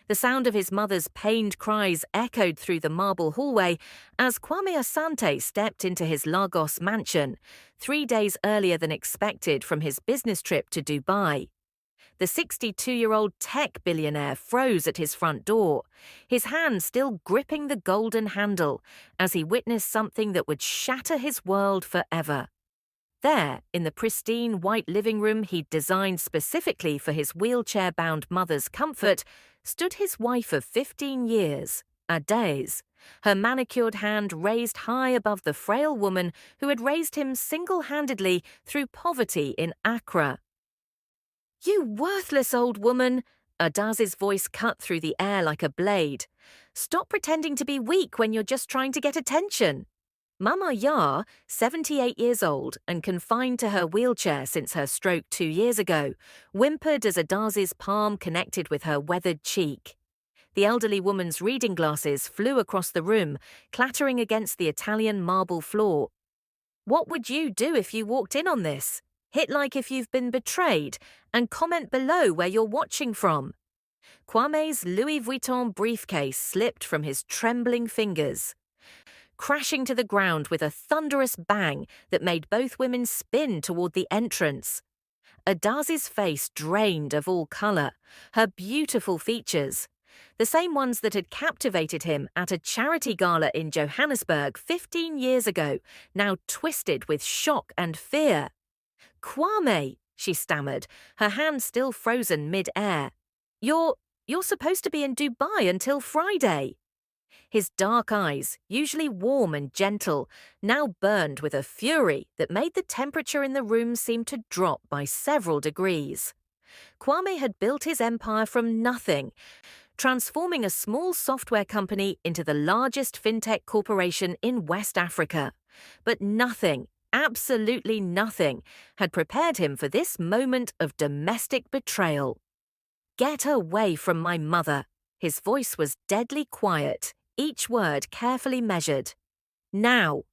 The sound of his mother's pained cries echoed through the marble hallway as Kwame Asante stepped into his Lagos mansion, 3 days earlier than expected from his business trip to Dubai. The 62-year-old tech billionaire froze at his front door, his hand still gripping the golden handle as he witnessed something that would shatter his world forever. There, in the pristine white living room he'd designed specifically for his wheelchair-bound mother's comfort, stood his wife of 15 years, Adaeze, her manicured hand raised high above the frail woman who had raised him single-handedly through poverty in Accra. "You worthless old woman!" Adaze's voice cut through the air like a blade. "Stop pretending to be weak when you're just trying to get attention." Mama Yah, 78 years old and confined to her wheelchair since her stroke 2 years ago, whimpered as Adaze's palm connected with her weathered cheek. The elderly woman's reading glasses flew across the room, clattering against the Italian marble floor. "What would you do if you walked in on this? Hit like if you've been betrayed, and comment below where you're watching from." Kwame's Louis Vuitton briefcase slipped from his trembling fingers, crashing to the ground with a thunderous bang that made both women spin toward the entrance. Adaze's face drained of all color, her beautiful features, the same ones that had captivated him at a charity gala in Johannesburg 15 years ago, now twisted with shock and fear. "Kwame," she stammered, her hand still frozen mid-air. You're supposed to be in Dubai until Friday." His dark eyes, usually warm and gentle, now burned with a fury that made the temperature in the room seem to drop by several degrees. Kwame had built his empire from nothing, transforming a small software company into the largest fintech corporation in West Africa. But nothing, absolutely nothing, had prepared him for this moment of domestic betrayal. "Get away from my mother." His voice was deadly quiet, each word carefully measured. "Now."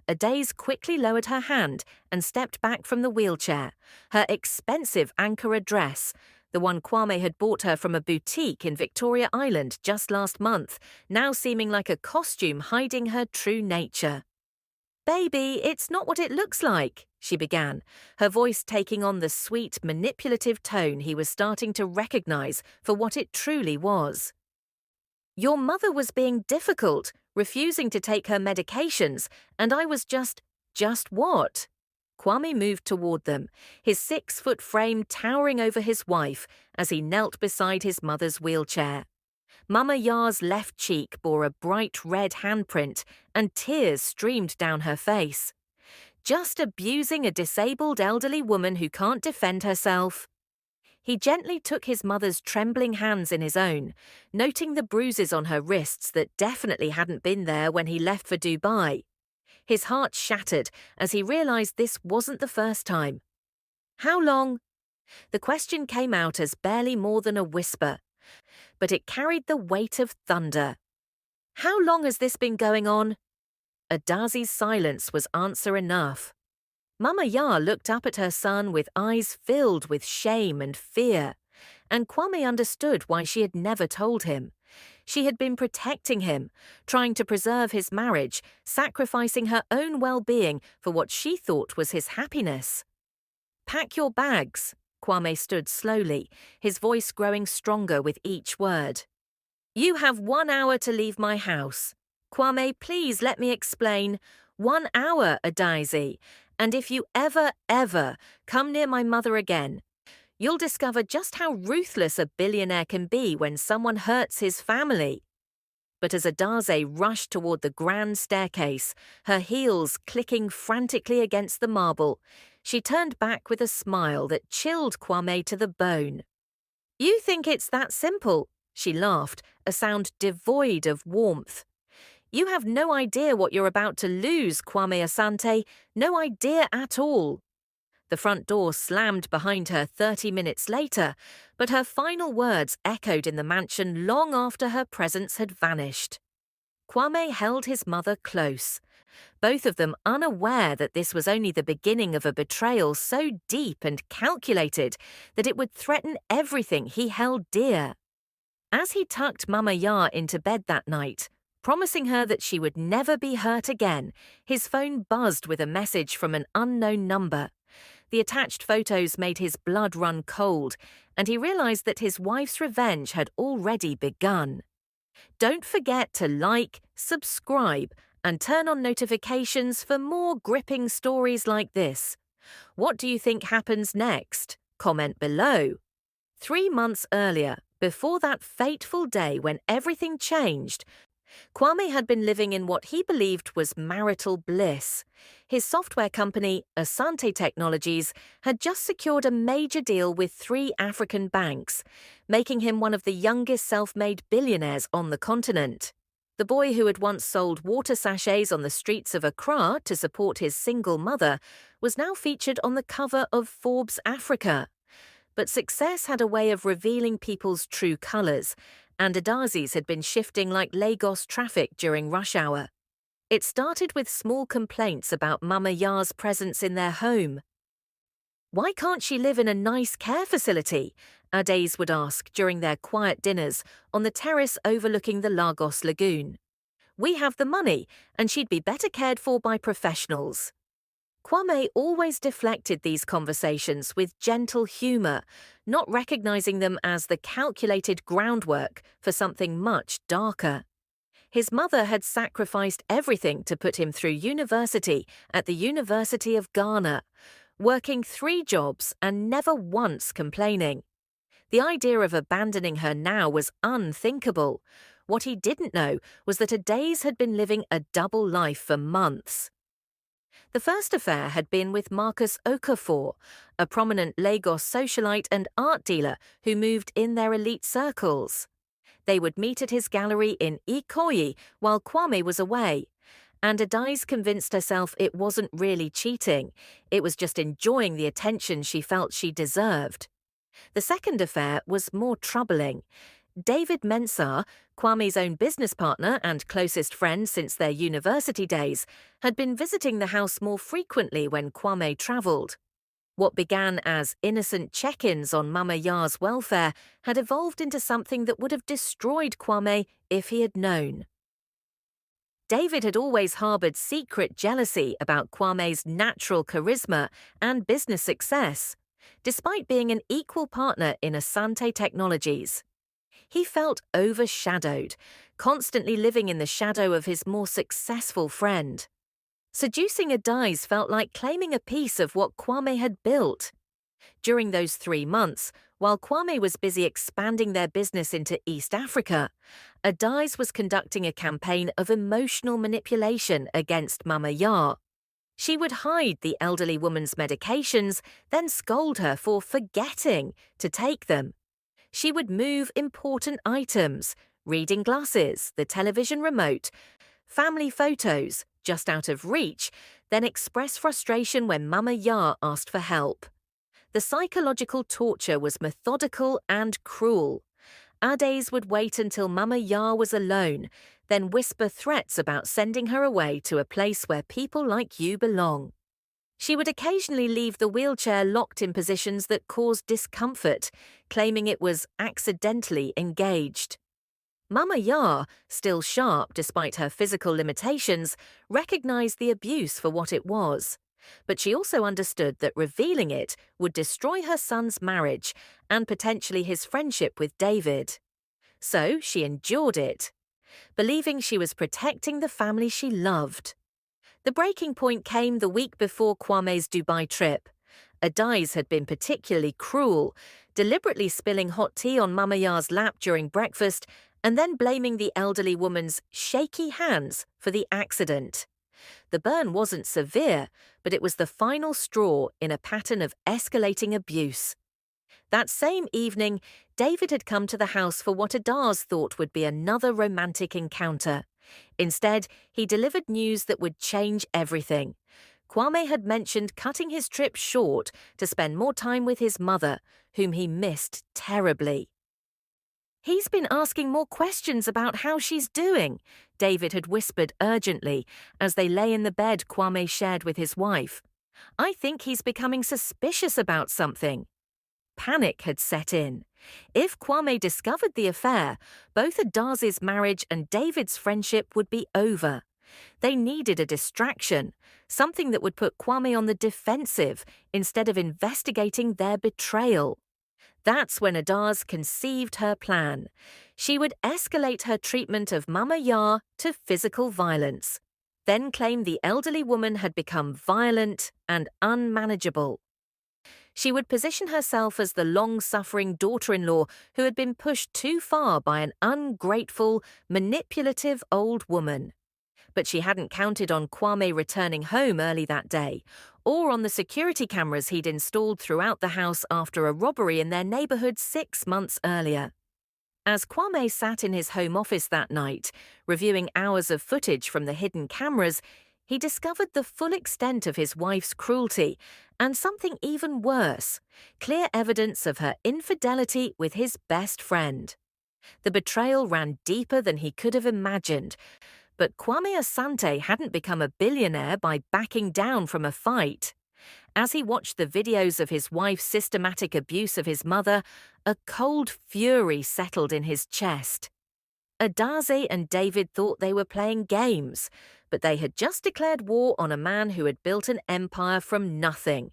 Adaeze quickly lowered her hand and stepped back from the wheelchair, her expensive Ankara dress, the one Kwame had bought her from a boutique in Victoria Island just last month, now seeming like a costume hiding her true nature. "Baby, it's not what it looks like," she began, her voice taking on the sweet, manipulative tone he was starting to recognize for what it truly was. "Your mother was being difficult, refusing to take her medications, and I was just what?" Kwame moved toward them, his 6-foot frame towering over his wife as he knelt beside his mother's wheelchair. Mama Yah's left cheek bore a bright red handprint, and tears streamed down her face. "Just abusing a disabled elderly woman who can't defend herself." He gently took his mother's trembling hands in his own, noting the bruises on her wrists that definitely hadn't been there when he left for Dubai. His heart shattered as he realized this wasn't the first time. "How long?" The question came out as barely more than a whisper, but it carried the weight of thunder. "How long has this been going on?" Adaze's silence was answer enough. Mama Yah looked up at her son with eyes filled with shame and fear, and Kwame understood why she had never told him. She had been protecting him, trying to preserve his marriage, sacrificing her own well-being for what she thought was his happiness. "Pack your bags." Kwame stood slowly, his voice growing stronger with each word. "You have 1 hour to leave my house." "Kwame, please let me explain." 1 hour, Adaeze. "And if you ever come near my mother again, you'll discover just how ruthless a billionaire can be when someone hurts his family." But as Adaeze rushed toward the grand staircase, her heels clicking frantically against the marble, she turned back with a smile that chilled Kwame to the bone. "You think it's that simple?" she laughed, a sound devoid of warmth. "You have no idea what you're about to lose, Kwame Asante, no idea at all." The front door slammed behind her 30 minutes later, but her final words echoed in the mansion long after her presence had vanished. Kwame held his mother close, both of them unaware that this was only the beginning of a betrayal so deep and calculated that it would threaten everything he held dear. As he tucked Mama Ya into bed that night, promising her that she would never be hurt again, his phone buzzed with a message from an unknown number. The attached photos made his blood run cold, and he realized that his wife's revenge had already begun. Don't forget to like, subscribe, and turn on notifications for more gripping stories like this. What do you think happens next? Comment below. 3 months earlier, before that fateful day when everything changed, Kwame had been living in what he believed was marital bliss. His software company, Asante Technologies, had just secured a major deal with 3 African banks, making him one of the youngest self-made billionaires on the continent. The boy who had once sold water sachets on the streets of Accra to support his single mother was now featured on the cover of Forbes Africa. But success had a way of revealing people's true colours, and Adaeze's had been shifting like Lagos traffic during rush hour. It started with small complaints about Mama Ya's presence in their home. "Why can't she live in a nice care facility?" Adaeze would ask during their quiet dinners on the terrace overlooking the Lagos Lagoon. "We have the money, and she'd be better cared for by professionals." Kwame always deflected these conversations with gentle humour, not recognizing them as the calculated groundwork for something much darker. His mother had sacrificed everything to put him through university at the University of Ghana, working 3 jobs and never once complaining. The idea of abandoning her now was unthinkable. What he didn't know was that Adaeze had been living a double life for months. The first affair had been with Marcus Okafor, a prominent Lagos socialite and art dealer who moved in their elite circles. They would meet at his gallery in Ikoyi while Kwame was away, and Adaeze convinced herself it wasn't really cheating, it was just enjoying the attention she felt she deserved. The second affair was more troubling. David Mensah, Kwame's own business partner and closest friend since their university days, had been visiting the house more frequently when Kwame travelled. What began as innocent check-ins on Mama Ya's welfare had evolved into something that would have destroyed Kwame if he had known. David had always harboured secret jealousy about Kwame's natural charisma and business success, despite being an equal partner in Asante Technologies. He felt overshadowed, constantly living in the shadow of his more successful friend. Seducing Adaeze felt like claiming a piece of what Kwame had built. During those 3 months, while Kwame was busy expanding their business into East Africa, Adaeze was conducting a campaign of emotional manipulation against Mama Ya. She would hide the elderly woman's medications, then scold her for forgetting to take them. She would move important items, reading glasses, the television remote, family photos, just out of reach, then express frustration when Mama Ya asked for help. The psychological torture was methodical and cruel. Adaeze would wait until Mama Ya was alone, then whisper threats about sending her away to a place where people like you belong. She would occasionally leave the wheelchair locked in positions that caused discomfort, claiming it was accidentally engaged. Mama Ya, still sharp despite her physical limitations, recognized the abuse for what it was. But she also understood that revealing it would destroy her son's marriage and potentially his friendship with David. So she endured it, believing she was protecting the family she loved. The breaking point came the week before Kwame's Dubai trip. Adaeze had been particularly cruel, deliberately spilling hot tea on Mama Ya's lap during breakfast and then blaming the elderly woman's shaky hands for the accident. The burn wasn't severe, but it was the final straw in a pattern of escalating abuse. That same evening, David had come to the house for what Adaeze thought would be another romantic encounter. Instead, he delivered news that would change everything. Kwame had mentioned cutting his trip short to spend more time with his mother, whom he missed terribly. "He's been asking more questions about how she's doing," David had whispered urgently as they lay in the bed Kwame shared with his wife. "I think he's becoming suspicious about something." Panic had set in. If Kwame discovered the affair, both Adaze's marriage and David's friendship would be over. They needed a distraction, something that would put Kwame on the defensive instead of investigating their betrayal. That's when Adaeze conceived her plan. She would escalate her treatment of Mama Yah to physical violence, then claim the elderly woman had become violent and unmanageable. She would position herself as the long-suffering daughter-in-law who had been pushed too far by an ungrateful, manipulative old woman. But she hadn't counted on Kwame returning home early that day, or on the security cameras he'd installed throughout the house after a robbery in their neighborhood 6 months earlier. As Kwame sat in his home office that night, reviewing hours of footage from the hidden cameras, he discovered the full extent of his wife's cruelty, and something even worse, clear evidence of her infidelity with his best friend. The betrayal ran deeper than he could have imagined, but Kwame Asante hadn't become a billionaire by backing down from a fight. As he watched the videos of his wife's systematic abuse of his mother, a cold fury settled in his chest. Adaeze and David thought they were playing games, but they had just declared war on a man who had built an empire from nothing.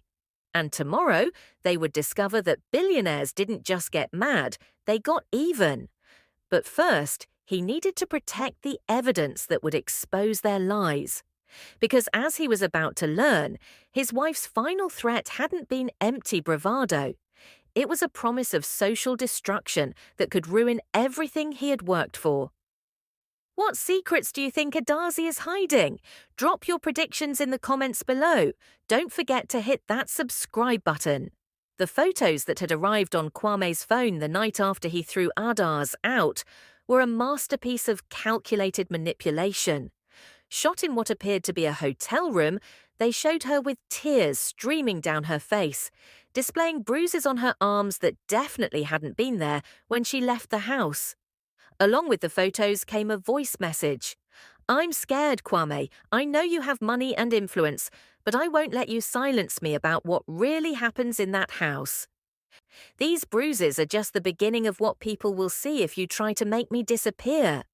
And tomorrow, they would discover that billionaires didn't just get mad, they got even. But first, he needed to protect the evidence that would expose their lies. Because as he was about to learn, his wife's final threat hadn't been empty bravado. It was a promise of social destruction that could ruin everything he had worked for. What secrets do you think Adaeze is hiding? Drop your predictions in the comments below. Don't forget to hit that subscribe button. The photos that had arrived on Kwame's phone the night after he threw Adaeze out were a masterpiece of calculated manipulation. Shot in what appeared to be a hotel room, they showed her with tears streaming down her face, displaying bruises on her arms that definitely hadn't been there when she left the house. Along with the photos came a voice message. "I'm scared, Kwame. I know you have money and influence, but I won't let you silence me about what really happens in that house. These bruises are just the beginning of what people will see if you try to make me disappear."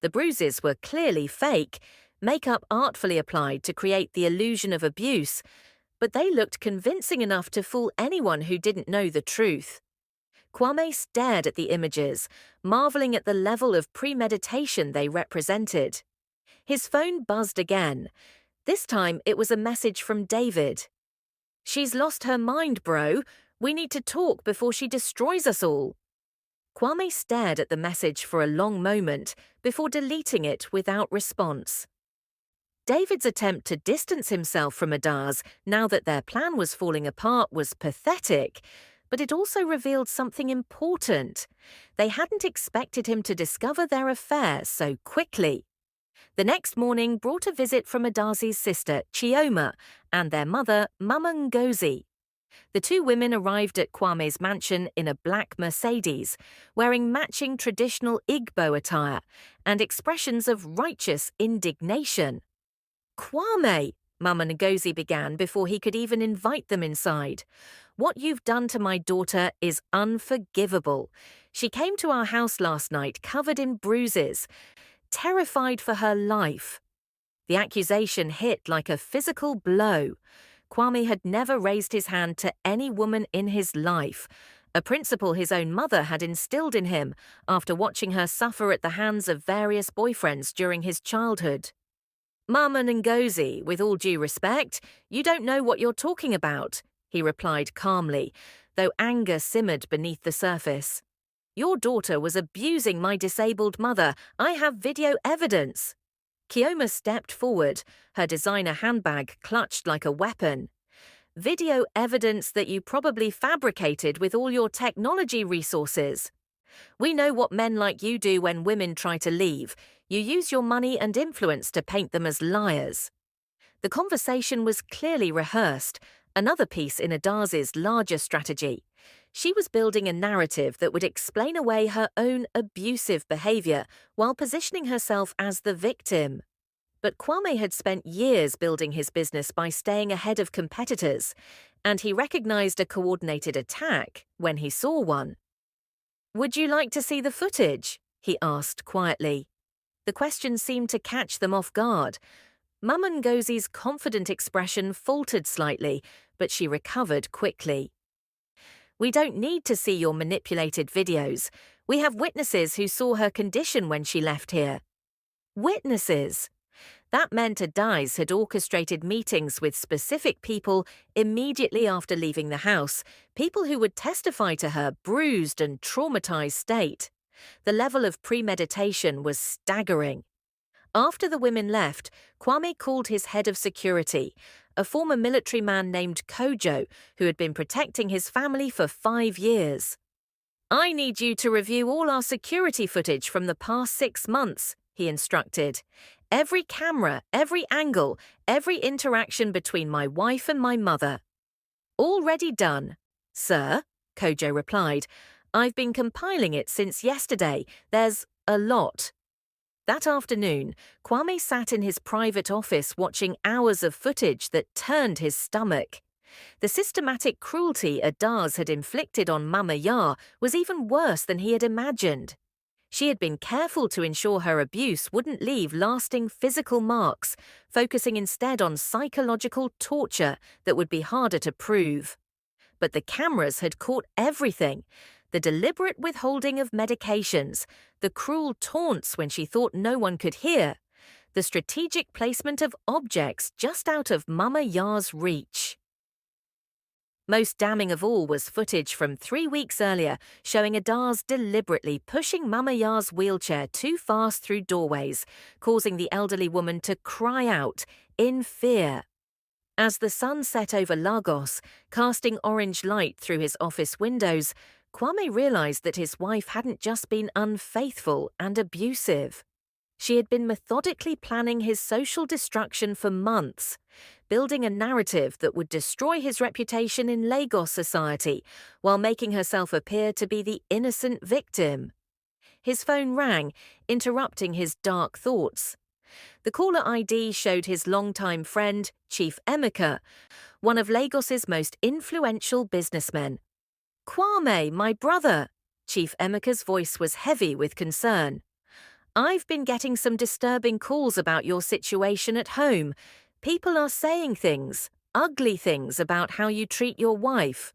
The bruises were clearly fake, makeup artfully applied to create the illusion of abuse, but they looked convincing enough to fool anyone who didn't know the truth. Kwame stared at the images, marveling at the level of premeditation they represented. His phone buzzed again. This time it was a message from David. "She's lost her mind, bro. We need to talk before she destroys us all." Kwame stared at the message for a long moment before deleting it without response. David's attempt to distance himself from Adaeze now that their plan was falling apart was pathetic, but it also revealed something important. They hadn't expected him to discover their affair so quickly. The next morning brought a visit from Adaze's sister, Chioma, and their mother, Mama Ngozi. The two women arrived at Kwame's mansion in a black Mercedes, wearing matching traditional Igbo attire and expressions of righteous indignation. "Kwame," Mama Ngozi began before he could even invite them inside. "What you've done to my daughter is unforgivable. She came to our house last night covered in bruises, terrified for her life." The accusation hit like a physical blow. Kwame had never raised his hand to any woman in his life, a principle his own mother had instilled in him after watching her suffer at the hands of various boyfriends during his childhood. "Mama Ngozi, with all due respect, you don't know what you're talking about," he replied calmly, though anger simmered beneath the surface. "Your daughter was abusing my disabled mother. I have video evidence." Chioma stepped forward, her designer handbag clutched like a weapon. "Video evidence that you probably fabricated with all your technology resources. We know what men like you do when women try to leave. You use your money and influence to paint them as liars." The conversation was clearly rehearsed, another piece in Adaze's larger strategy. She was building a narrative that would explain away her own abusive behavior while positioning herself as the victim. But Kwame had spent years building his business by staying ahead of competitors. and he recognized a coordinated attack when he saw one. "Would you like to see the footage?" he asked quietly. The question seemed to catch them off guard. Mum Ngozie's confident expression faltered slightly, but she recovered quickly. "We don't need to see your manipulated videos. We have witnesses who saw her condition when she left here." Witnesses? That meant Adaeze had orchestrated meetings with specific people immediately after leaving the house, people who would testify to her bruised and traumatized state. The level of premeditation was staggering. After the women left, Kwame called his head of security, a former military man named Kojo, who had been protecting his family for 5 years. "I need you to review all our security footage from the past 6 months, he instructed. "Every camera, every angle, every interaction between my wife and my mother." "Already done, sir," Kojo replied. "I've been compiling it since yesterday. There's a lot." That afternoon, Kwame sat in his private office watching hours of footage that turned his stomach. The systematic cruelty Adaeze had inflicted on Mama Ya was even worse than he had imagined. She had been careful to ensure her abuse wouldn't leave lasting physical marks, focusing instead on psychological torture that would be harder to prove. But the cameras had caught everything: the deliberate withholding of medications, the cruel taunts when she thought no one could hear, the strategic placement of objects just out of Mama Ya's reach. Most damning of all was footage from 3 weeks earlier showing Adaeze deliberately pushing Mama Ya's wheelchair too fast through doorways, causing the elderly woman to cry out in fear. As the sun set over Lagos, casting orange light through his office windows, Kwame realized that his wife hadn't just been unfaithful and abusive. She had been methodically planning his social destruction for months, building a narrative that would destroy his reputation in Lagos society while making herself appear to be the innocent victim. His phone rang, interrupting his dark thoughts. The caller ID showed his longtime friend, Chief Emeka, one of Lagos's most influential businessmen. "Kwame, my brother." Chief Emeka's voice was heavy with concern. "I've been getting some disturbing calls about your situation at home. People are saying things, ugly things about how you treat your wife."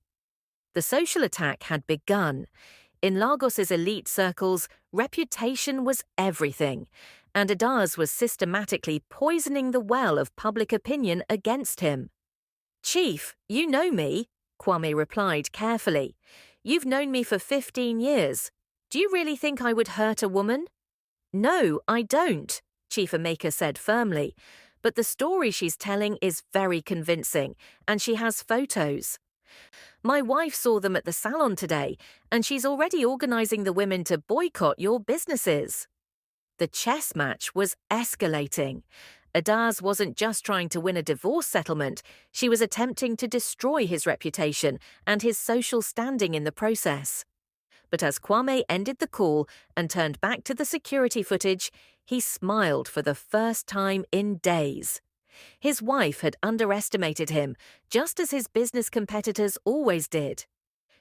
The social attack had begun. In Lagos's elite circles, reputation was everything, and Adaeze was systematically poisoning the well of public opinion against him. "Chief, you know me," Kwame replied carefully. "You've known me for 15 years. Do you really think I would hurt a woman?" "No, I don't," Chief Emeka said firmly. "But the story she's telling is very convincing, and she has photos. My wife saw them at the salon today, and she's already organizing the women to boycott your businesses." The chess match was escalating. Adaeze wasn't just trying to win a divorce settlement, she was attempting to destroy his reputation and his social standing in the process. But as Kwame ended the call and turned back to the security footage, he smiled for the first time in days. His wife had underestimated him, just as his business competitors always did.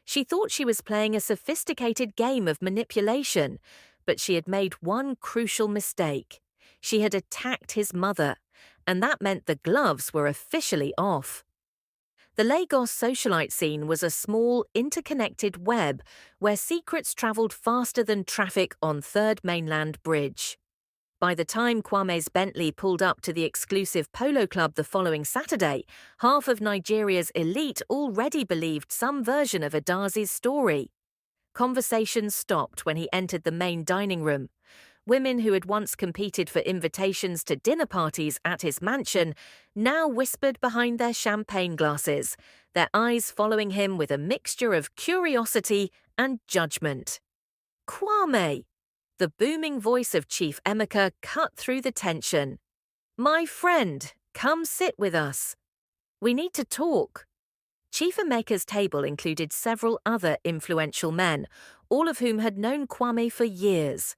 She thought she was playing a sophisticated game of manipulation, but she had made one crucial mistake. She had attacked his mother, and that meant the gloves were officially off. The Lagos socialite scene was a small, interconnected web where secrets travelled faster than traffic on Third Mainland Bridge. By the time Kwame's Bentley pulled up to the exclusive polo club the following Saturday, half of Nigeria's elite already believed some version of Adaze's story. Conversations stopped when he entered the main dining room. Women who had once competed for invitations to dinner parties at his mansion now whispered behind their champagne glasses, their eyes following him with a mixture of curiosity and judgment. "Kwame!" The booming voice of Chief Emeka cut through the tension. "My friend, come sit with us. We need to talk." Chief Emeka's table included several other influential men, all of whom had known Kwame for years.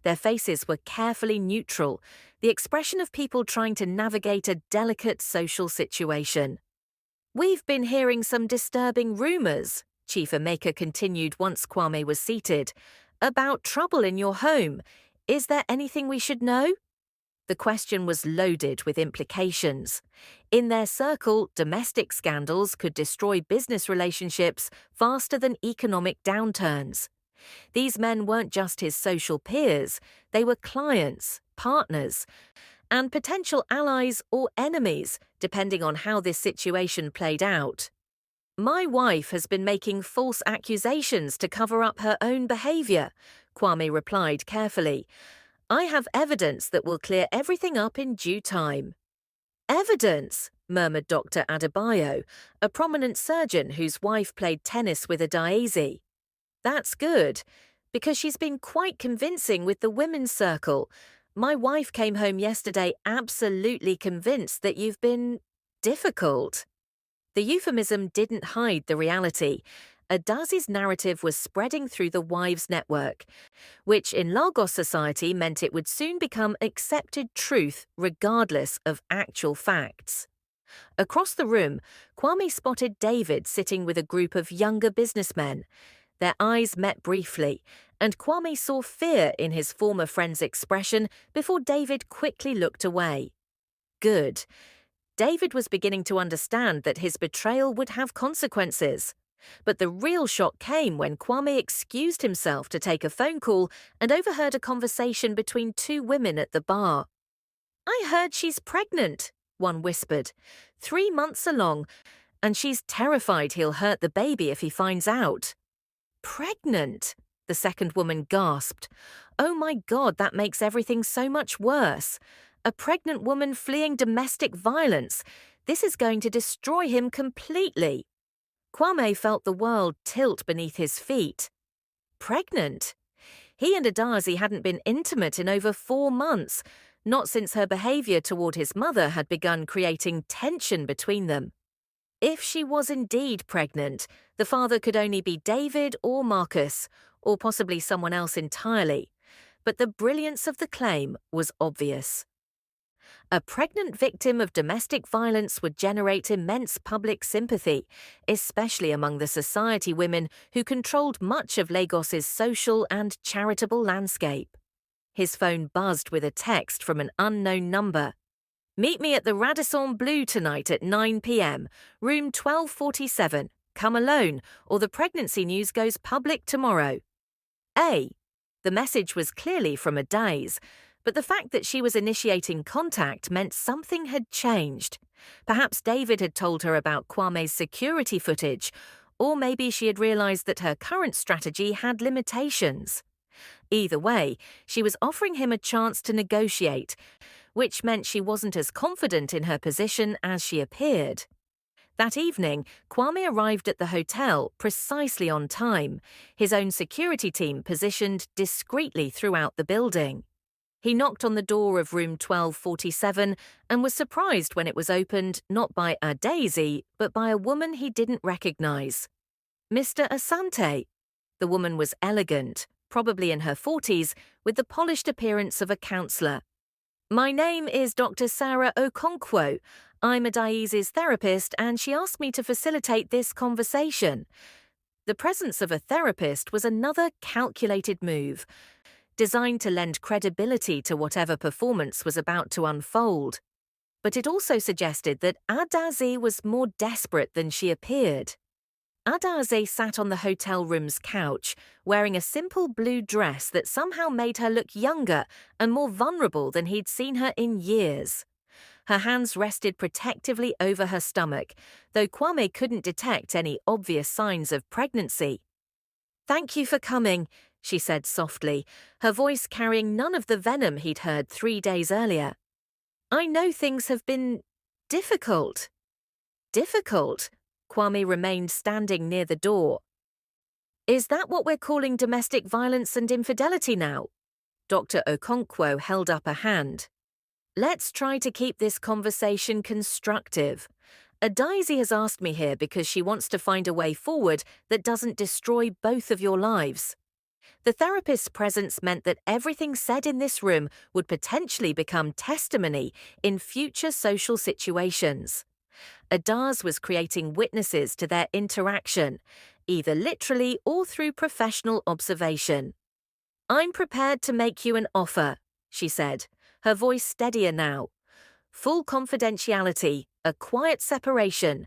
Their faces were carefully neutral, the expression of people trying to navigate a delicate social situation. We've been hearing some disturbing rumors, Chief Emeka continued once Kwame was seated, about trouble in your home. Is there anything we should know? The question was loaded with implications. In their circle, domestic scandals could destroy business relationships faster than economic downturns. These men weren't just his social peers, they were clients, partners, and potential allies or enemies, depending on how this situation played out. My wife has been making false accusations to cover up her own behavior, Kwame replied carefully. I have evidence that will clear everything up in due time. Evidence, murmured Dr. Adebayo, a prominent surgeon whose wife played tennis with Adaeze. That's good, because she's been quite convincing with the women's circle. My wife came home yesterday absolutely convinced that you've been difficult. The euphemism didn't hide the reality. Adaze's narrative was spreading through the wives' network, which in Lagos society meant it would soon become accepted truth regardless of actual facts. Across the room, Kwame spotted David sitting with a group of younger businessmen. Their eyes met briefly, and Kwame saw fear in his former friend's expression before David quickly looked away. Good. David was beginning to understand that his betrayal would have consequences. But the real shock came when Kwame excused himself to take a phone call and overheard a conversation between two women at the bar. I heard she's pregnant, one whispered. 3 months along, and she's terrified he'll hurt the baby if he finds out. Pregnant? The second woman gasped. Oh my God, that makes everything so much worse. A pregnant woman fleeing domestic violence. This is going to destroy him completely. Kwame felt the world tilt beneath his feet. Pregnant? He and Adaeze hadn't been intimate in over 4 months, not since her behavior toward his mother had begun creating tension between them. If she was indeed pregnant, the father could only be David or Marcus, or possibly someone else entirely. But the brilliance of the claim was obvious. A pregnant victim of domestic violence would generate immense public sympathy, especially among the society women who controlled much of Lagos's social and charitable landscape. His phone buzzed with a text from an unknown number. Meet me at the Radisson Blu tonight at 9 p.m, room 1247. Come alone, or the pregnancy news goes public tomorrow. The message was clearly from Adaeze, but the fact that she was initiating contact meant something had changed. Perhaps David had told her about Kwame's security footage, or maybe she had realized that her current strategy had limitations. Either way, she was offering him a chance to negotiate, which meant she wasn't as confident in her position as she appeared. That evening, Kwame arrived at the hotel precisely on time, his own security team positioned discreetly throughout the building. He knocked on the door of room 1247 and was surprised when it was opened not by Adaeze, but by a woman he didn't recognize. Mr. Asante. The woman was elegant, probably in her 40s, with the polished appearance of a counselor. My name is Dr. Sarah Okonkwo. I'm Adaeze's therapist, and she asked me to facilitate this conversation. The presence of a therapist was another calculated move, designed to lend credibility to whatever performance was about to unfold. But it also suggested that Adaeze was more desperate than she appeared. Adaeze sat on the hotel room's couch, wearing a simple blue dress that somehow made her look younger and more vulnerable than he'd seen her in years. Her hands rested protectively over her stomach, though Kwame couldn't detect any obvious signs of pregnancy. Thank you for coming, she said softly, her voice carrying none of the venom he'd heard 3 days earlier. I know things have been difficult. Difficult? Kwame remained standing near the door. Is that what we're calling domestic violence and infidelity now? Dr. Okonkwo held up a hand. Let's try to keep this conversation constructive. Adaeze has asked me here because she wants to find a way forward that doesn't destroy both of your lives. The therapist's presence meant that everything said in this room would potentially become testimony in future social situations. Adaeze was creating witnesses to their interaction, either literally or through professional observation. "I'm prepared to make you an offer," she said, her voice steadier now. "Full confidentiality, a quiet separation,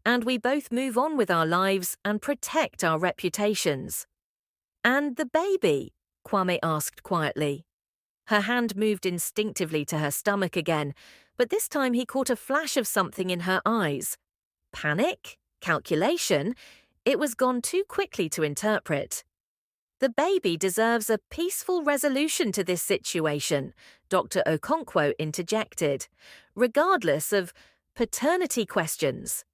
and we both move on with our lives and protect our reputations." "And the baby?" Kwame asked quietly. Her hand moved instinctively to her stomach again, but this time he caught a flash of something in her eyes. Panic? Calculation? It was gone too quickly to interpret. "The baby deserves a peaceful resolution to this situation," Dr. Okonkwo interjected, "regardless of paternity questions."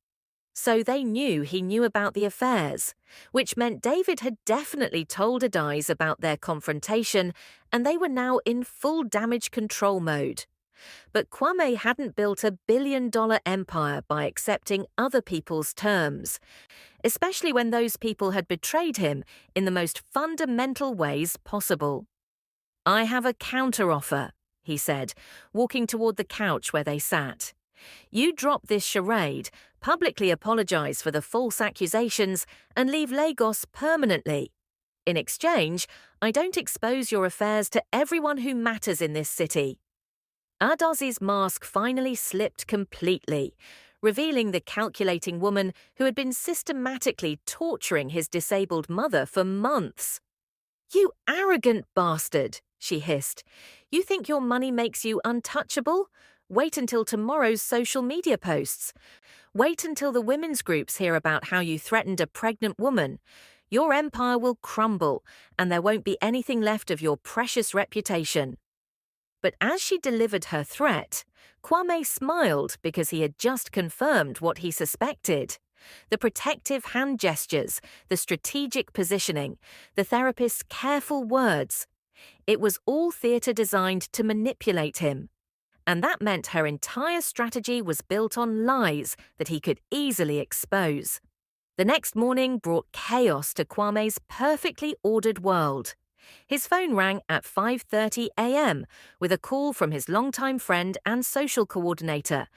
So they knew he knew about the affairs, which meant David had definitely told Adaeze about their confrontation, and they were now in full damage control mode. But Kwame hadn't built a billion-dollar empire by accepting other people's terms, especially when those people had betrayed him in the most fundamental ways possible. "I have a counteroffer," he said, walking toward the couch where they sat. "You drop this charade, publicly apologize for the false accusations, and leave Lagos permanently. In exchange, I don't expose your affairs to everyone who matters in this city." Adaze's mask finally slipped completely, revealing the calculating woman who had been systematically torturing his disabled mother for months. "You arrogant bastard," she hissed. "You think your money makes you untouchable? Wait until tomorrow's social media posts. Wait until the women's groups hear about how you threatened a pregnant woman. Your empire will crumble, and there won't be anything left of your precious reputation." But as she delivered her threat, Kwame smiled because he had just confirmed what he suspected. The protective hand gestures, the strategic positioning, the therapist's careful words. It was all theatre designed to manipulate him. And that meant her entire strategy was built on lies that he could easily expose. The next morning brought chaos to Kwame's perfectly ordered world. His phone rang at 5:30 a.m. with a call from his longtime friend and social coordinator,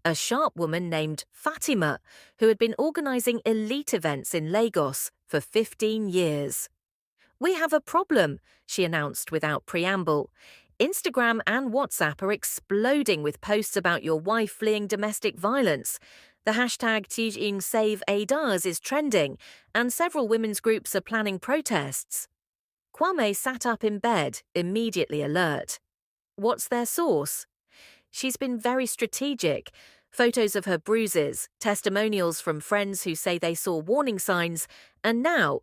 a sharp woman named Fatima, who had been organizing elite events in Lagos for 15 years. "We have a problem," she announced without preamble. "Instagram and WhatsApp are exploding with posts about your wife fleeing domestic violence. The hashtag Teaching Save Adaeze is trending, and several women's groups are planning protests." Kwame sat up in bed, immediately alert. "What's their source?" "She's been very strategic. Photos of her bruises, testimonials from friends who say they saw warning signs, and now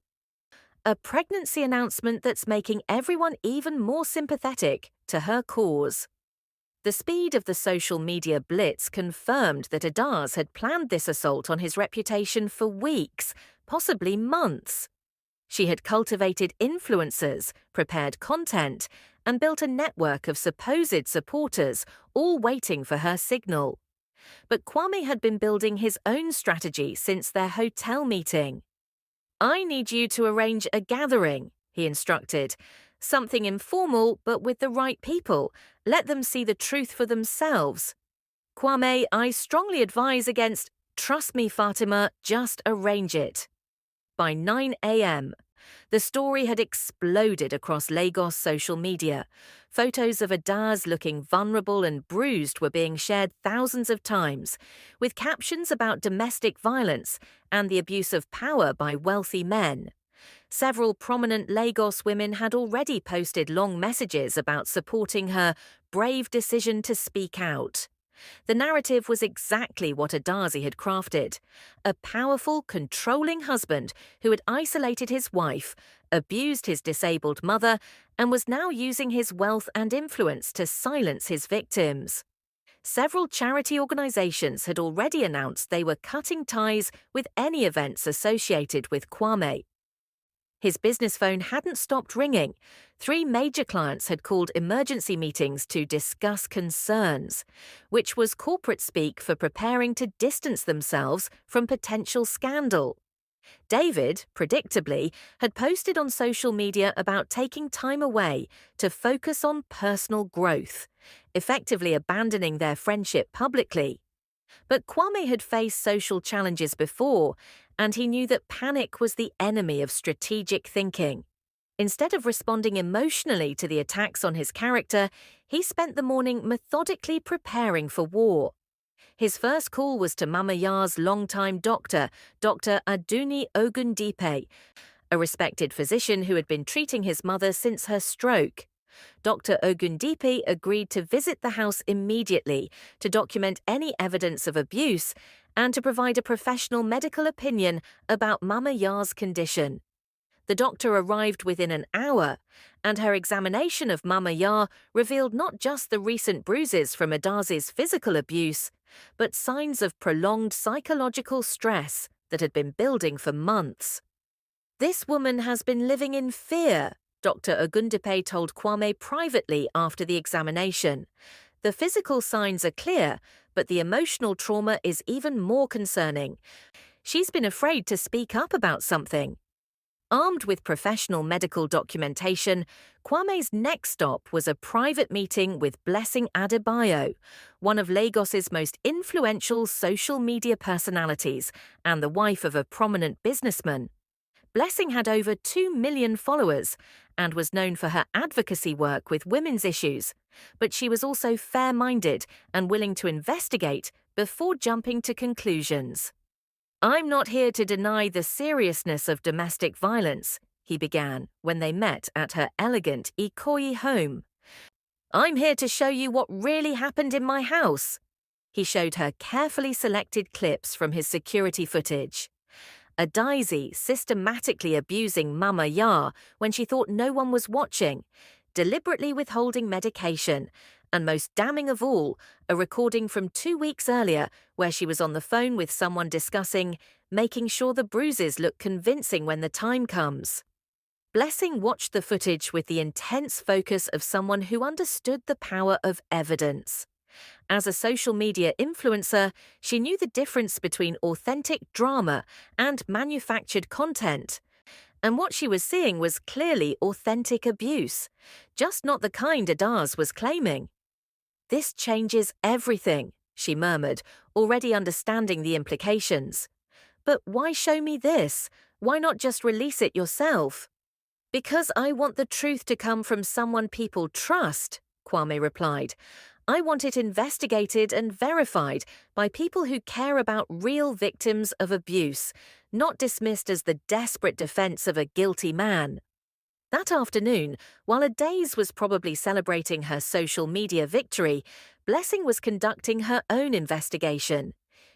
a pregnancy announcement that's making everyone even more sympathetic to her cause." The speed of the social media blitz confirmed that Adaeze had planned this assault on his reputation for weeks, possibly months. She had cultivated influencers, prepared content, and built a network of supposed supporters, all waiting for her signal. But Kwame had been building his own strategy since their hotel meeting. "I need you to arrange a gathering," he instructed. "Something informal, but with the right people. Let them see the truth for themselves." "Kwame, I strongly advise against—" "Trust me, Fatima, just arrange it." By 9 a.m., the story had exploded across Lagos social media. Photos of Adaeze looking vulnerable and bruised were being shared thousands of times, with captions about domestic violence and the abuse of power by wealthy men. Several prominent Lagos women had already posted long messages about supporting her brave decision to speak out. The narrative was exactly what Adaeze had crafted: a powerful, controlling husband who had isolated his wife, abused his disabled mother, and was now using his wealth and influence to silence his victims. Several charity organizations had already announced they were cutting ties with any events associated with Kwame. His business phone hadn't stopped ringing. 3 major clients had called emergency meetings to discuss concerns, which was corporate speak for preparing to distance themselves from potential scandal. David, predictably, had posted on social media about taking time away to focus on personal growth, effectively abandoning their friendship publicly. But Kwame had faced social challenges before, and he knew that panic was the enemy of strategic thinking. Instead of responding emotionally to the attacks on his character, he spent the morning methodically preparing for war. His first call was to Mama Yar's longtime doctor, Dr. Aduni Ogundipe, a respected physician who had been treating his mother since her stroke. Dr. Ogundipe agreed to visit the house immediately to document any evidence of abuse and to provide a professional medical opinion about Mama Yar's condition. The doctor arrived within an hour, and her examination of Mama Yar revealed not just the recent bruises from Adaze's physical abuse, but signs of prolonged psychological stress that had been building for months. "This woman has been living in fear," Dr. Ogundipe told Kwame privately after the examination. "The physical signs are clear, but the emotional trauma is even more concerning. She's been afraid to speak up about something." Armed with professional medical documentation, Kwame's next stop was a private meeting with Blessing Adebayo, one of Lagos's most influential social media personalities and the wife of a prominent businessman. Blessing had over 2 million followers and was known for her advocacy work with women's issues, but she was also fair-minded and willing to investigate before jumping to conclusions. "I'm not here to deny the seriousness of domestic violence," he began when they met at her elegant Ikoyi home. "I'm here to show you what really happened in my house." He showed her carefully selected clips from his security footage. Adaeze systematically abusing Mama Yar when she thought no one was watching, deliberately withholding medication, and most damning of all, a recording from 2 weeks earlier where she was on the phone with someone discussing making sure the bruises look convincing when the time comes. Blessing watched the footage with the intense focus of someone who understood the power of evidence. As a social media influencer, she knew the difference between authentic drama and manufactured content. And what she was seeing was clearly authentic abuse, just not the kind Adaze was claiming. "This changes everything," she murmured, already understanding the implications. "But why show me this? Why not just release it yourself?" "Because I want the truth to come from someone people trust," Kwame replied. "I want it investigated and verified by people who care about real victims of abuse, not dismissed as the desperate defense of a guilty man." That afternoon, while Adaeze was probably celebrating her social media victory, Blessing was conducting her own investigation.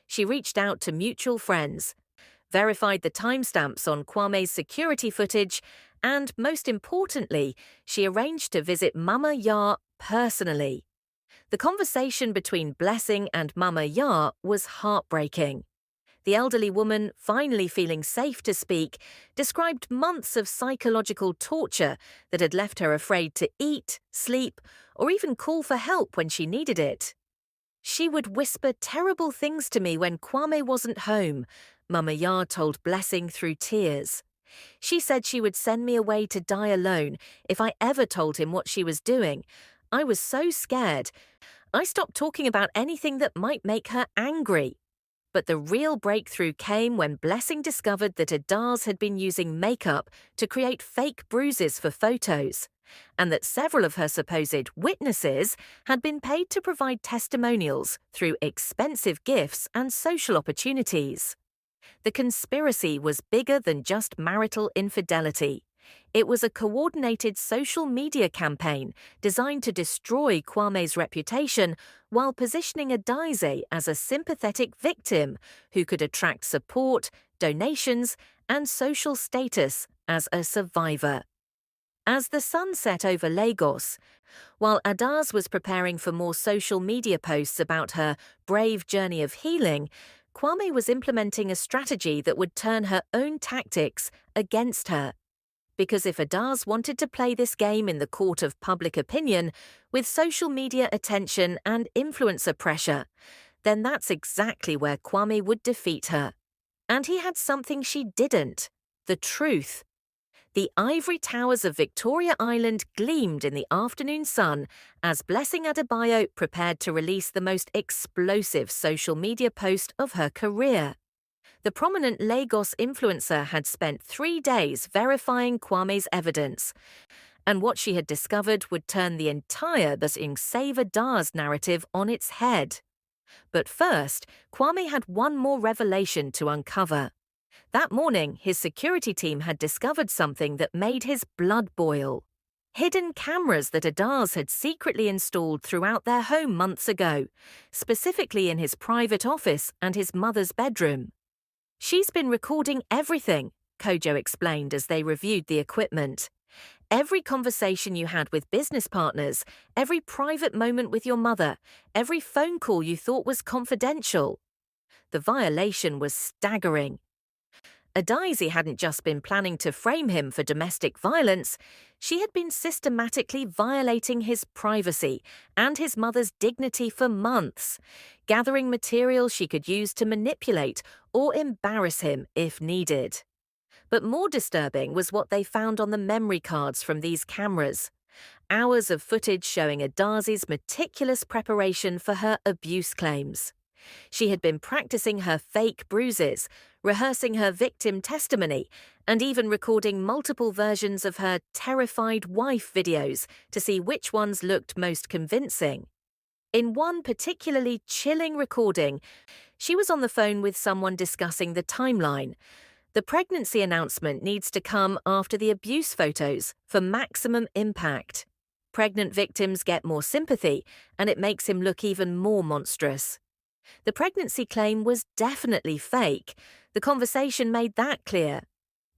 She reached out to mutual friends, verified the timestamps on Kwame's security footage, and, most importantly, she arranged to visit Mama Yar personally. The conversation between Blessing and Mama Yar was heartbreaking. The elderly woman, finally feeling safe to speak, described months of psychological torture that had left her afraid to eat, sleep, or even call for help when she needed it. "She would whisper terrible things to me when Kwame wasn't home," Mama Yar told Blessing through tears. "She said she would send me away to die alone if I ever told him what she was doing. I was so scared. I stopped talking about anything that might make her angry." But the real breakthrough came when Blessing discovered that Adaze had been using makeup to create fake bruises for photos, and that several of her supposed witnesses had been paid to provide testimonials through expensive gifts and social opportunities. The conspiracy was bigger than just marital infidelity. It was a coordinated social media campaign designed to destroy Kwame's reputation while positioning Adaeze as a sympathetic victim who could attract support, donations, and social status as a survivor. As the sun set over Lagos, while Adaze was preparing for more social media posts about her brave journey of healing, Kwame was implementing a strategy that would turn her own tactics against her. Because if Adaze wanted to play this game in the court of public opinion, with social media attention and influencer pressure, then that's exactly where Kwame would defeat her. And he had something she didn't: the truth. The ivory towers of Victoria Island gleamed in the afternoon sun as Blessing Adebayo prepared to release the most explosive social media post of her career. The prominent Lagos influencer had spent 3 days verifying Kwame's evidence, and what she had discovered would turn the entire Blessing Adaeze narrative on its head. But first, Kwame had one more revelation to uncover. That morning, his security team had discovered something that made his blood boil. Hidden cameras that Adaeze had secretly installed throughout their home months ago, specifically in his private office and his mother's bedroom. "She's been recording everything," Kojo explained as they reviewed the equipment. "Every conversation you had with business partners, every private moment with your mother, every phone call you thought was confidential." The violation was staggering. Adaeze hadn't just been planning to frame him for domestic violence, she had been systematically violating his privacy and his mother's dignity for months, gathering material she could use to manipulate or embarrass him if needed. But more disturbing was what they found on the memory cards from these cameras. Hours of footage showing Adaze's meticulous preparation for her abuse claims. She had been practicing her fake bruises, rehearsing her victim testimony, and even recording multiple versions of her terrified wife videos to see which ones looked most convincing. In one particularly chilling recording, she was on the phone with someone discussing the timeline. The pregnancy announcement needs to come after the abuse photos for maximum impact. Pregnant victims get more sympathy, and it makes him look even more monstrous. The pregnancy claim was definitely fake. The conversation made that clear.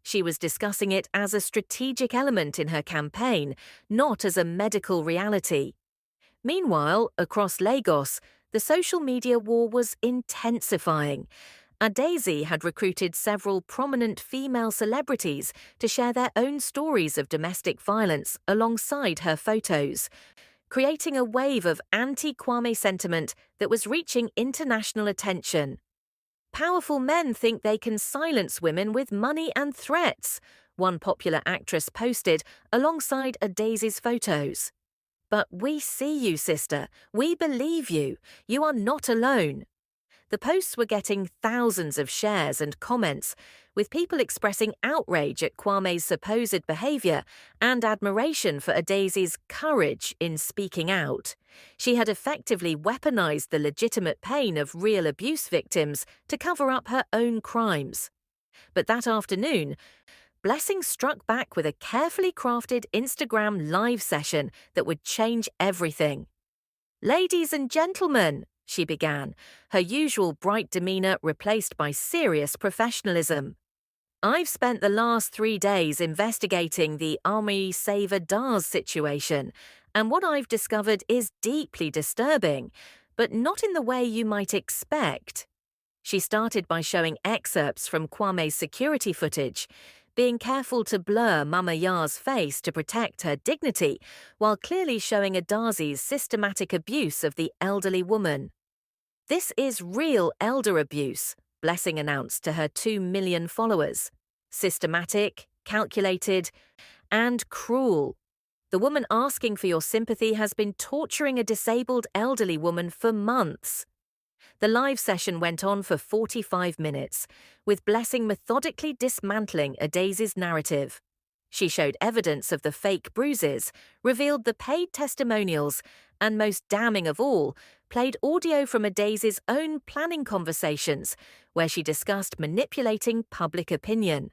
She was discussing it as a strategic element in her campaign, not as a medical reality. Meanwhile, across Lagos, the social media war was intensifying. Adaeze had recruited several prominent female celebrities to share their own stories of domestic violence alongside her photos, creating a wave of anti-Kwame sentiment that was reaching international attention. "Powerful men think they can silence women with money and threats," one popular actress posted alongside Adaze's photos. "But we see you, sister. We believe you. You are not alone." The posts were getting thousands of shares and comments, with people expressing outrage at Kwame's supposed behavior and admiration for Adaze's courage in speaking out. She had effectively weaponized the legitimate pain of real abuse victims to cover up her own crimes. But that afternoon, Blessing struck back with a carefully crafted Instagram live session that would change everything. "Ladies and gentlemen," she began, her usual bright demeanor replaced by serious professionalism. "I've spent the last 3 days investigating the Adaeze situation, and what I've discovered is deeply disturbing, but not in the way you might expect." She started by showing excerpts from Kwame's security footage, being careful to blur Mama Ya's face to protect her dignity, while clearly showing Adaze's systematic abuse of the elderly woman. "This is real elder abuse," Blessing announced to her 2 million followers. "Systematic, calculated, and cruel. The woman asking for your sympathy has been torturing a disabled elderly woman for months." The live session went on for 45 minutes, with Blessing methodically dismantling Adaze's narrative. She showed evidence of the fake bruises, revealed the paid testimonials, and most damning of all, played audio from Adaze's own planning conversations, where she discussed manipulating public opinion.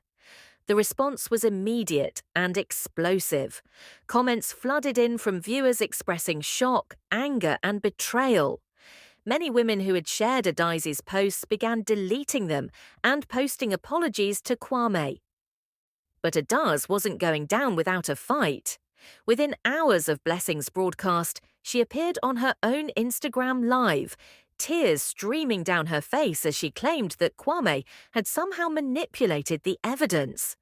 The response was immediate and explosive. Comments flooded in from viewers expressing shock, anger, and betrayal. Many women who had shared Adaze's posts began deleting them and posting apologies to Kwame. But Adaeze wasn't going down without a fight. Within hours of Blessing's broadcast, she appeared on her own Instagram Live, tears streaming down her face as she claimed that Kwame had somehow manipulated the evidence.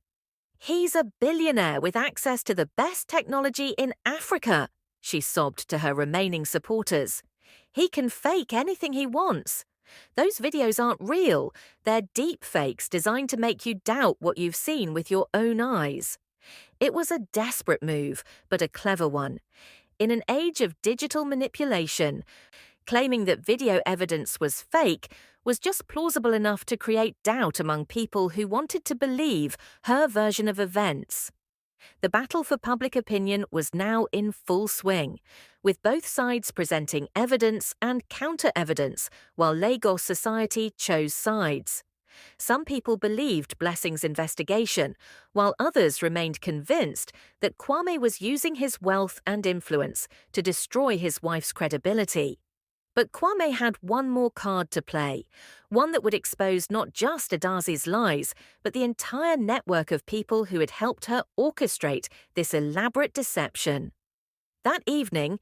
"He's a billionaire with access to the best technology in Africa," she sobbed to her remaining supporters. "He can fake anything he wants. Those videos aren't real. They're deep fakes designed to make you doubt what you've seen with your own eyes." It was a desperate move, but a clever one. In an age of digital manipulation, claiming that video evidence was fake was just plausible enough to create doubt among people who wanted to believe her version of events. The battle for public opinion was now in full swing, with both sides presenting evidence and counter-evidence, while Lagos society chose sides. Some people believed Blessing's investigation, while others remained convinced that Kwame was using his wealth and influence to destroy his wife's credibility. But Kwame had one more card to play, one that would expose not just Adaze's lies, but the entire network of people who had helped her orchestrate this elaborate deception. That evening,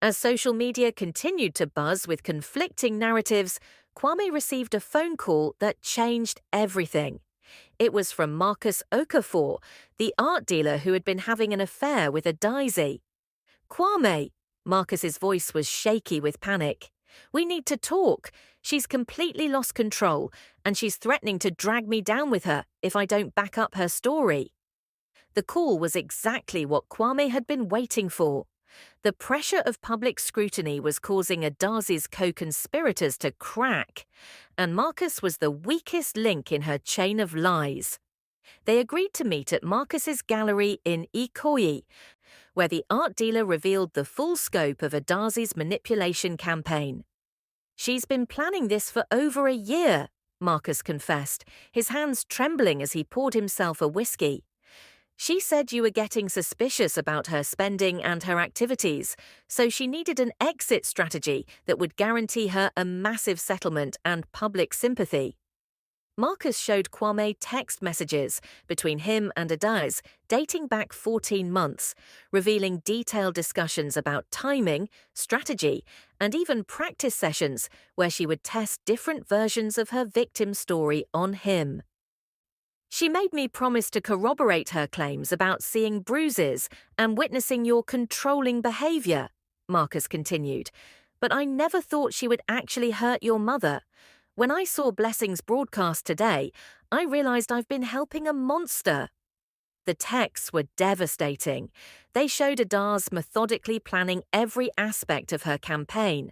as social media continued to buzz with conflicting narratives, Kwame received a phone call that changed everything. It was from Marcus Okafor, the art dealer who had been having an affair with Adaeze. "Kwame," Marcus's voice was shaky with panic. "We need to talk. She's completely lost control, and she's threatening to drag me down with her if I don't back up her story." The call was exactly what Kwame had been waiting for. The pressure of public scrutiny was causing Adaze's co-conspirators to crack, and Marcus was the weakest link in her chain of lies. They agreed to meet at Marcus's gallery in Ikoyi, where the art dealer revealed the full scope of Adaze's manipulation campaign. "She's been planning this for over a year," Marcus confessed, his hands trembling as he poured himself a whiskey. "She said you were getting suspicious about her spending and her activities, so she needed an exit strategy that would guarantee her a massive settlement and public sympathy." Marcus showed Kwame text messages between him and Adaeze dating back 14 months, revealing detailed discussions about timing, strategy, and even practice sessions where she would test different versions of her victim's story on him. "She made me promise to corroborate her claims about seeing bruises and witnessing your controlling behavior," Marcus continued, "but I never thought she would actually hurt your mother. When I saw Blessing's broadcast today, I realized I've been helping a monster." The texts were devastating. They showed Adaze methodically planning every aspect of her campaign,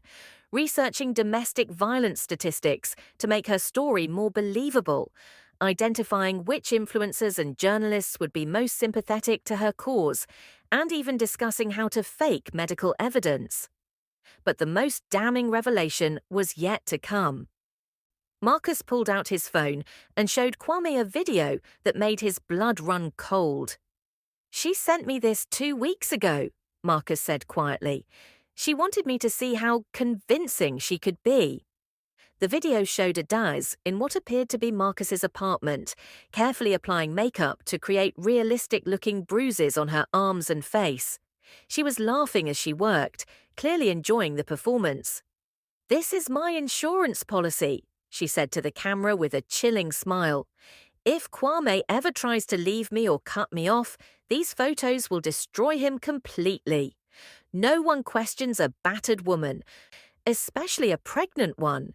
researching domestic violence statistics to make her story more believable, identifying which influencers and journalists would be most sympathetic to her cause, and even discussing how to fake medical evidence. But the most damning revelation was yet to come. Marcus pulled out his phone and showed Kwame a video that made his blood run cold. "She sent me this 2 weeks ago," Marcus said quietly. "She wanted me to see how convincing she could be." The video showed Adaeze in what appeared to be Marcus's apartment, carefully applying makeup to create realistic-looking bruises on her arms and face. She was laughing as she worked, clearly enjoying the performance. "This is my insurance policy," she said to the camera with a chilling smile. "If Kwame ever tries to leave me or cut me off, these photos will destroy him completely. No one questions a battered woman, especially a pregnant one."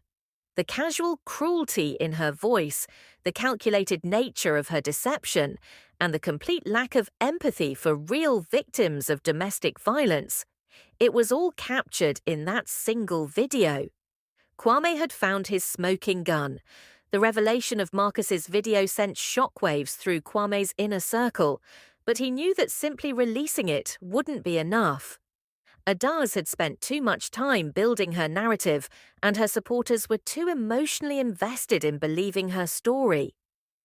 The casual cruelty in her voice, the calculated nature of her deception, and the complete lack of empathy for real victims of domestic violence, it was all captured in that single video. Kwame had found his smoking gun. The revelation of Marcus's video sent shockwaves through Kwame's inner circle, but he knew that simply releasing it wouldn't be enough. Adaeze had spent too much time building her narrative, and her supporters were too emotionally invested in believing her story.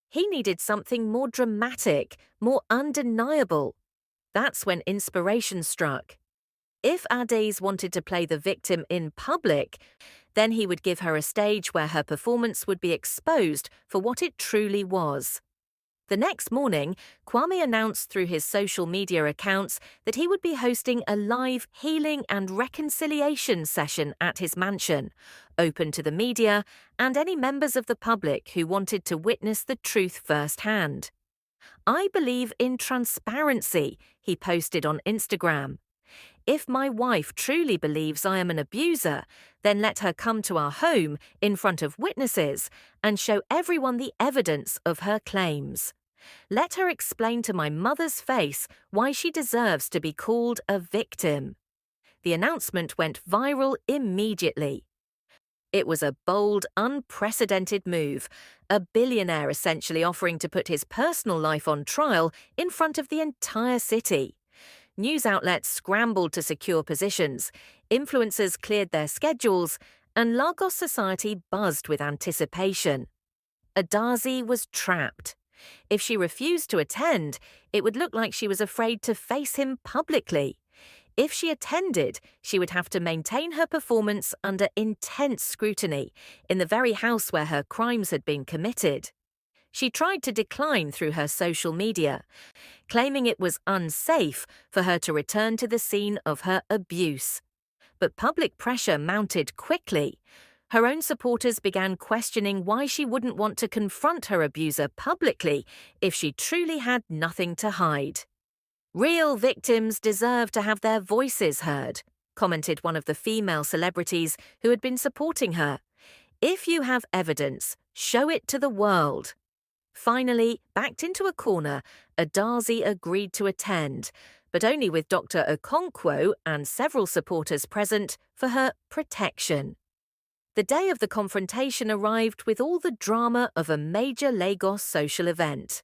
He needed something more dramatic, more undeniable. That's when inspiration struck. If Adaeze wanted to play the victim in public, then he would give her a stage where her performance would be exposed for what it truly was. The next morning, Kwame announced through his social media accounts that he would be hosting a live healing and reconciliation session at his mansion, open to the media and any members of the public who wanted to witness the truth firsthand. "I believe in transparency," he posted on Instagram. "If my wife truly believes I am an abuser, then let her come to our home in front of witnesses and show everyone the evidence of her claims. Let her explain to my mother's face why she deserves to be called a victim. The announcement went viral immediately. It was a bold, unprecedented move, a billionaire essentially offering to put his personal life on trial in front of the entire city. News outlets scrambled to secure positions, influencers cleared their schedules, and Lagos society buzzed with anticipation. Adaeze was trapped. If she refused to attend, it would look like she was afraid to face him publicly. If she attended, she would have to maintain her performance under intense scrutiny in the very house where her crimes had been committed. She tried to decline through her social media, claiming it was unsafe for her to return to the scene of her abuse. But public pressure mounted quickly. Her own supporters began questioning why she wouldn't want to confront her abuser publicly if she truly had nothing to hide. "Real victims deserve to have their voices heard," commented one of the female celebrities who had been supporting her. "If you have evidence, show it to the world." Finally, backed into a corner, Adaeze agreed to attend, but only with Dr. Okonkwo and several supporters present for her protection. The day of the confrontation arrived with all the drama of a major Lagos social event.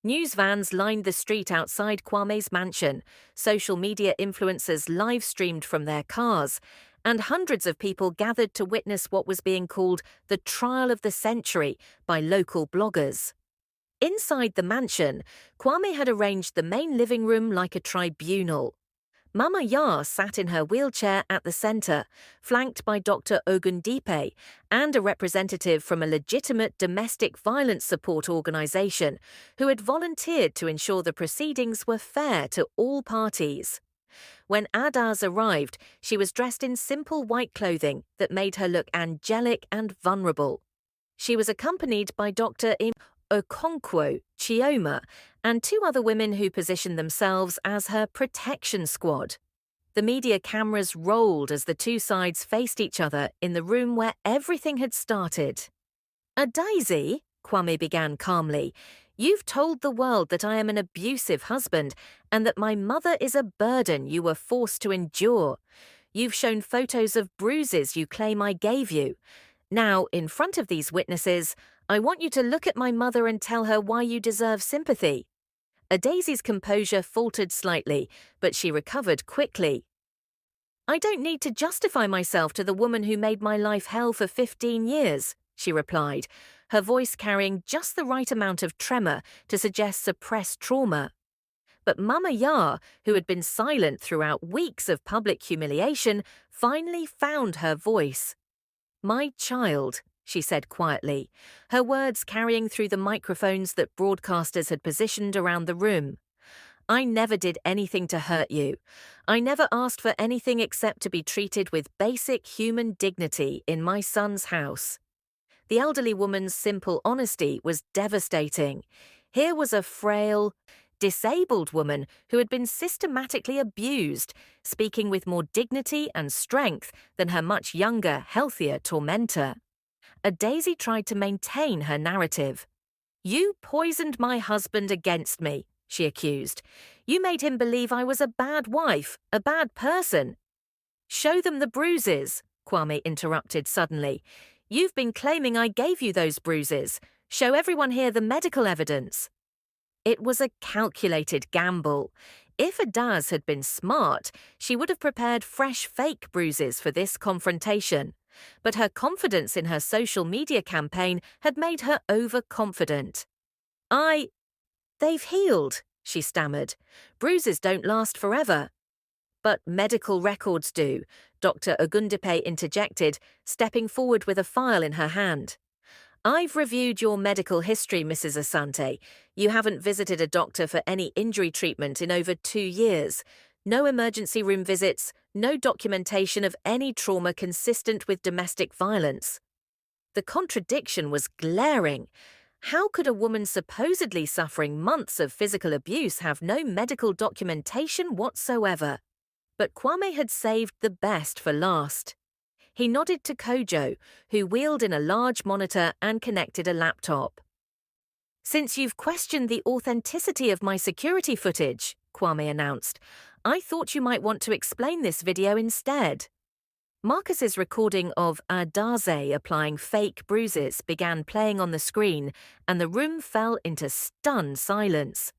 News vans lined the street outside Kwame's mansion, social media influencers live-streamed from their cars, and hundreds of people gathered to witness what was being called the trial of the century by local bloggers. Inside the mansion, Kwame had arranged the main living room like a tribunal. Mama Yah sat in her wheelchair at the center, flanked by Dr. Ogundipe and a representative from a legitimate domestic violence support organization who had volunteered to ensure the proceedings were fair to all parties. When Adaeze arrived, she was dressed in simple white clothing that made her look angelic and vulnerable. She was accompanied by Dr. Okonkwo Chioma and two other women who positioned themselves as her protection squad. The media cameras rolled as the two sides faced each other in the room where everything had started. "Adaeze," Kwame began calmly, "you've told the world that I am an abusive husband and that my mother is a burden you were forced to endure. You've shown photos of bruises you claim I gave you. Now, in front of these witnesses, I want you to look at my mother and tell her why you deserve sympathy." Adaeze's composure faltered slightly, but she recovered quickly. "I don't need to justify myself to the woman who made my life hell for 15 years, she replied, her voice carrying just the right amount of tremor to suggest suppressed trauma. But Mama Yah, who had been silent throughout weeks of public humiliation, finally found her voice. "My child," she said quietly, her words carrying through the microphones that broadcasters had positioned around the room. "I never did anything to hurt you. I never asked for anything except to be treated with basic human dignity in my son's house." The elderly woman's simple honesty was devastating. Here was a frail, disabled woman who had been systematically abused, speaking with more dignity and strength than her much younger, healthier tormentor. Adaeze tried to maintain her narrative. "You poisoned my husband against me," she accused. "You made him believe I was a bad wife, a bad person." "Show them the bruises," Kwame interrupted suddenly. "You've been claiming I gave you those bruises. Show everyone here the medical evidence." It was a calculated gamble. If Adaeze had been smart, she would have prepared fresh fake bruises for this confrontation. But her confidence in her social media campaign had made her overconfident. "They've healed," she stammered. "Bruises don't last forever." "But medical records do," Dr. Ogundipe interjected, stepping forward with a file in her hand. "I've reviewed your medical history, Mrs. Asante. You haven't visited a doctor for any injury treatment in over 2 years. No emergency room visits, no documentation of any trauma consistent with domestic violence." The contradiction was glaring. How could a woman supposedly suffering months of physical abuse have no medical documentation whatsoever? But Kwame had saved the best for last. He nodded to Kojo, who wheeled in a large monitor and connected a laptop. Since you've questioned the authenticity of my security footage, Kwame announced, I thought you might want to explain this video instead. Marcus's recording of Adaeze applying fake bruises began playing on the screen, and the room fell into stunned silence.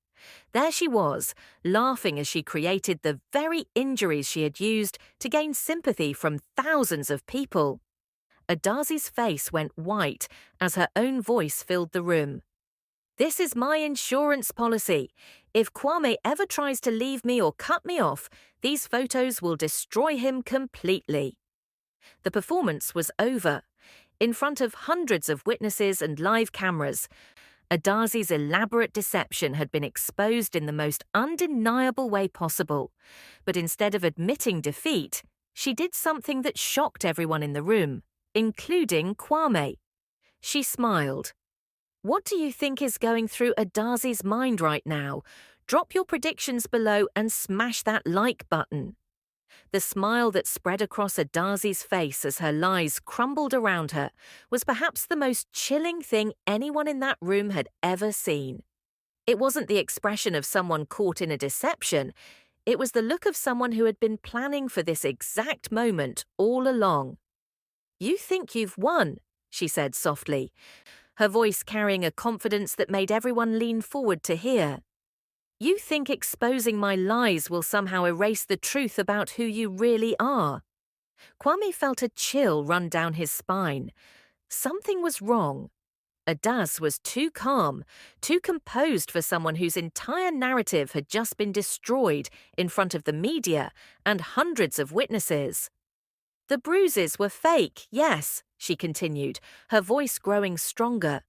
There she was, laughing as she created the very injuries she had used to gain sympathy from thousands of people. Adaze's face went white as her own voice filled the room. This is my insurance policy. If Kwame ever tries to leave me or cut me off, these photos will destroy him completely. The performance was over. In front of hundreds of witnesses and live cameras, Adaze's elaborate deception had been exposed in the most undeniable way possible. But instead of admitting defeat, she did something that shocked everyone in the room, including Kwame. She smiled. What do you think is going through Adaze's mind right now? Drop your predictions below and smash that like button. The smile that spread across Adaze's face as her lies crumbled around her was perhaps the most chilling thing anyone in that room had ever seen. It wasn't the expression of someone caught in a deception. It was the look of someone who had been planning for this exact moment all along. You think you've won, she said softly, her voice carrying a confidence that made everyone lean forward to hear. You think exposing my lies will somehow erase the truth about who you really are. Kwame felt a chill run down his spine. Something was wrong. Adaeze was too calm, too composed for someone whose entire narrative had just been destroyed in front of the media and hundreds of witnesses. The bruises were fake, yes, she continued, her voice growing stronger.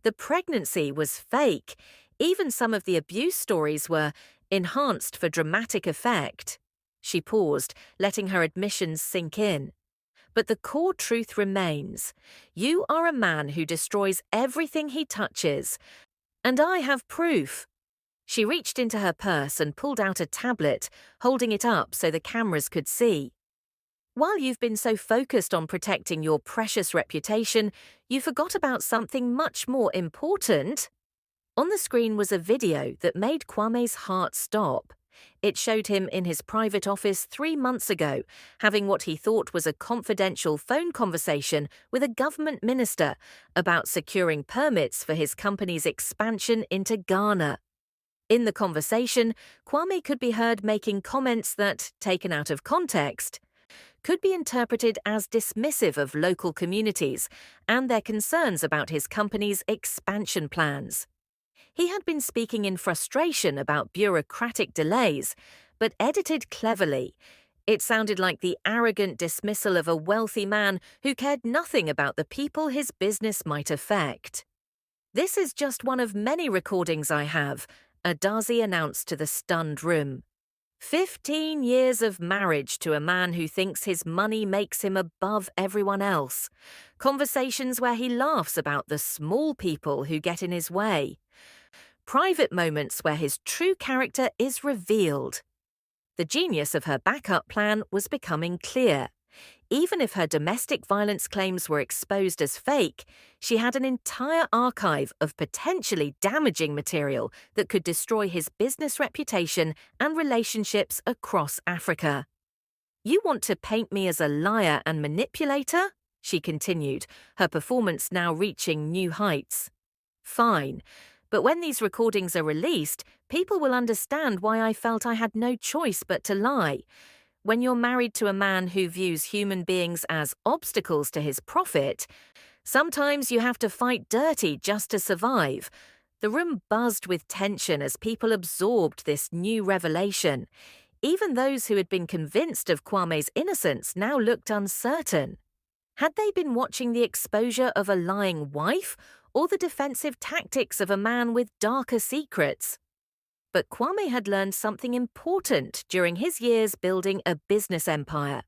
The pregnancy was fake. Even some of the abuse stories were enhanced for dramatic effect. She paused, letting her admissions sink in. But the core truth remains. You are a man who destroys everything he touches. And I have proof. She reached into her purse and pulled out a tablet, holding it up so the cameras could see. While you've been so focused on protecting your precious reputation, you forgot about something much more important. On the screen was a video that made Kwame's heart stop. It showed him in his private office 3 months ago, having what he thought was a confidential phone conversation with a government minister about securing permits for his company's expansion into Ghana. In the conversation, Kwame could be heard making comments that, taken out of context, could be interpreted as dismissive of local communities and their concerns about his company's expansion plans. He had been speaking in frustration about bureaucratic delays, but edited cleverly. It sounded like the arrogant dismissal of a wealthy man who cared nothing about the people his business might affect. This is just one of many recordings I have, Adaeze announced to the stunned room. 15 years of marriage to a man who thinks his money makes him above everyone else. Conversations where he laughs about the small people who get in his way. Private moments where his true character is revealed. The genius of her backup plan was becoming clear. Even if her domestic violence claims were exposed as fake, she had an entire archive of potentially damaging material that could destroy his business reputation and relationships across Africa. You want to paint me as a liar and manipulator? She continued, her performance now reaching new heights. Fine, but when these recordings are released, people will understand why I felt I had no choice but to lie. When you're married to a man who views human beings as obstacles to his profit, sometimes you have to fight dirty just to survive. The room buzzed with tension as people absorbed this new revelation. Even those who had been convinced of Kwame's innocence now looked uncertain. Had they been watching the exposure of a lying wife or the defensive tactics of a man with darker secrets? But Kwame had learned something important during his years building a business empire.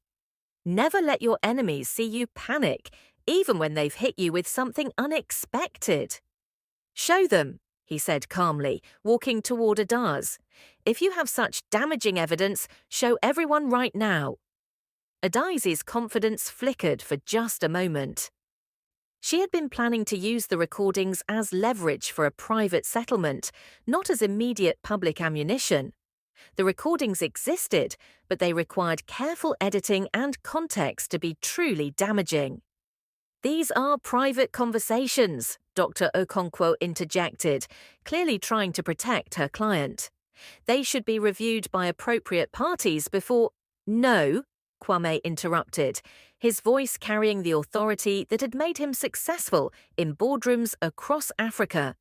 Never let your enemies see you panic, even when they've hit you with something unexpected. Show them, he said calmly, walking toward Adaeze. If you have such damaging evidence, show everyone right now. Adaeze's confidence flickered for just a moment. She had been planning to use the recordings as leverage for a private settlement, not as immediate public ammunition. The recordings existed, but they required careful editing and context to be truly damaging. "These are private conversations," Dr. Okonkwo interjected, clearly trying to protect her client. "They should be reviewed by appropriate parties before—" "No," Kwame interrupted, his voice carrying the authority that had made him successful in boardrooms across Africa.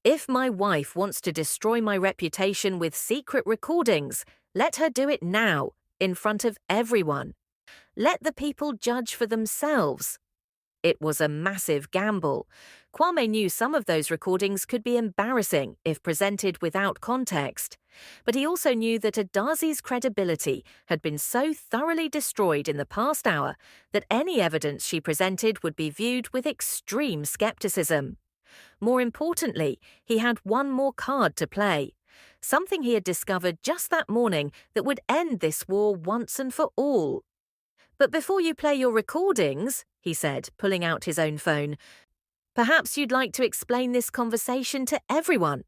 "If my wife wants to destroy my reputation with secret recordings, let her do it now, in front of everyone. Let the people judge for themselves." It was a massive gamble. Kwame knew some of those recordings could be embarrassing if presented without context. But he also knew that Adaze's credibility had been so thoroughly destroyed in the past hour that any evidence she presented would be viewed with extreme skepticism. More importantly, he had one more card to play, something he had discovered just that morning that would end this war once and for all. "But before you play your recordings," he said, pulling out his own phone, "perhaps you'd like to explain this conversation to everyone."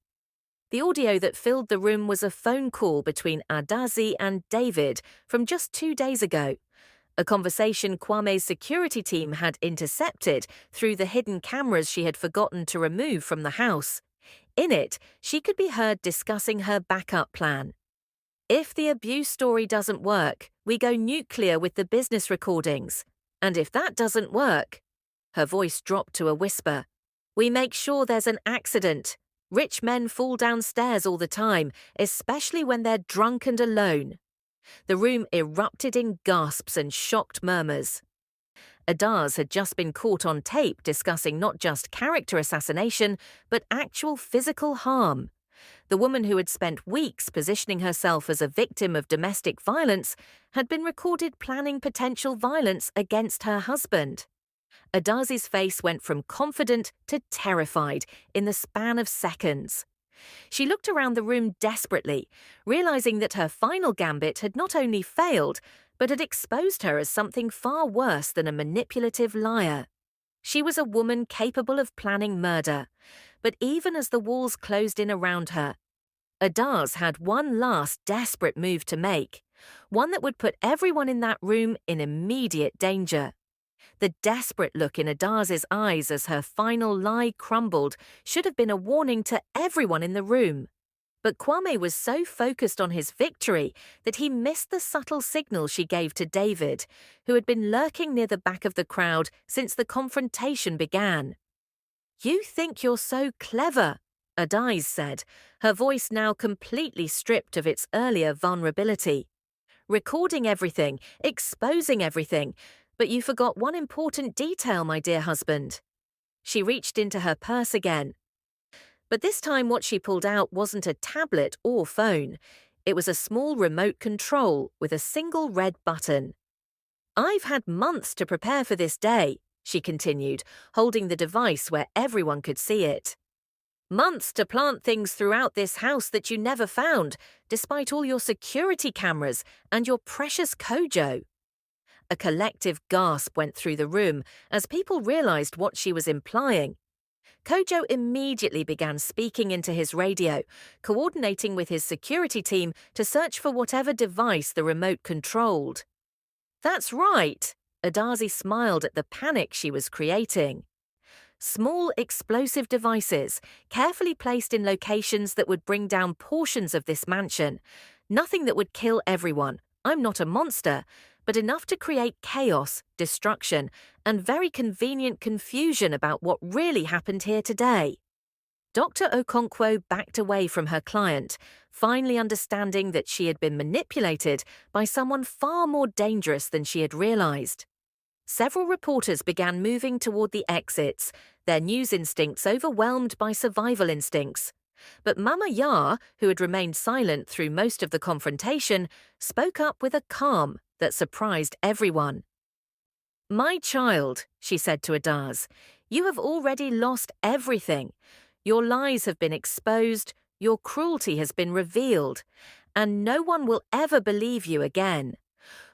The audio that filled the room was a phone call between Adaeze and David from just 2 days ago, a conversation Kwame's security team had intercepted through the hidden cameras she had forgotten to remove from the house. In it, she could be heard discussing her backup plan. "If the abuse story doesn't work, we go nuclear with the business recordings. And if that doesn't work," her voice dropped to a whisper, "we make sure there's an accident. Rich men fall downstairs all the time, especially when they're drunk and alone." The room erupted in gasps and shocked murmurs. Adaeze had just been caught on tape discussing not just character assassination, but actual physical harm. The woman who had spent weeks positioning herself as a victim of domestic violence had been recorded planning potential violence against her husband. Adaze's face went from confident to terrified in the span of seconds. She looked around the room desperately, realizing that her final gambit had not only failed, but had exposed her as something far worse than a manipulative liar. She was a woman capable of planning murder, but even as the walls closed in around her, Adaeze had one last desperate move to make, one that would put everyone in that room in immediate danger. The desperate look in Adaze's eyes as her final lie crumbled should have been a warning to everyone in the room. But Kwame was so focused on his victory that he missed the subtle signal she gave to David, who had been lurking near the back of the crowd since the confrontation began. "You think you're so clever," Adaeze said, her voice now completely stripped of its earlier vulnerability. "Recording everything, exposing everything, but you forgot one important detail, my dear husband." She reached into her purse again. But this time what she pulled out wasn't a tablet or phone. It was a small remote control with a single red button. "I've had months to prepare for this day," she continued, holding the device where everyone could see it. "Months to plant things throughout this house that you never found, despite all your security cameras and your precious Kojo." A collective gasp went through the room as people realized what she was implying. Kojo immediately began speaking into his radio, coordinating with his security team to search for whatever device the remote controlled. "That's right," Adaeze smiled at the panic she was creating. Small explosive devices, carefully placed in locations that would bring down portions of this mansion. Nothing that would kill everyone. I'm not a monster, but enough to create chaos, destruction, and very convenient confusion about what really happened here today. Dr. Okonkwo backed away from her client, finally understanding that she had been manipulated by someone far more dangerous than she had realized. Several reporters began moving toward the exits, their news instincts overwhelmed by survival instincts. But Mama Yar, who had remained silent through most of the confrontation, spoke up with a calm that surprised everyone. "My child," she said to Adaeze, "you have already lost everything. Your lies have been exposed, your cruelty has been revealed, and no one will ever believe you again.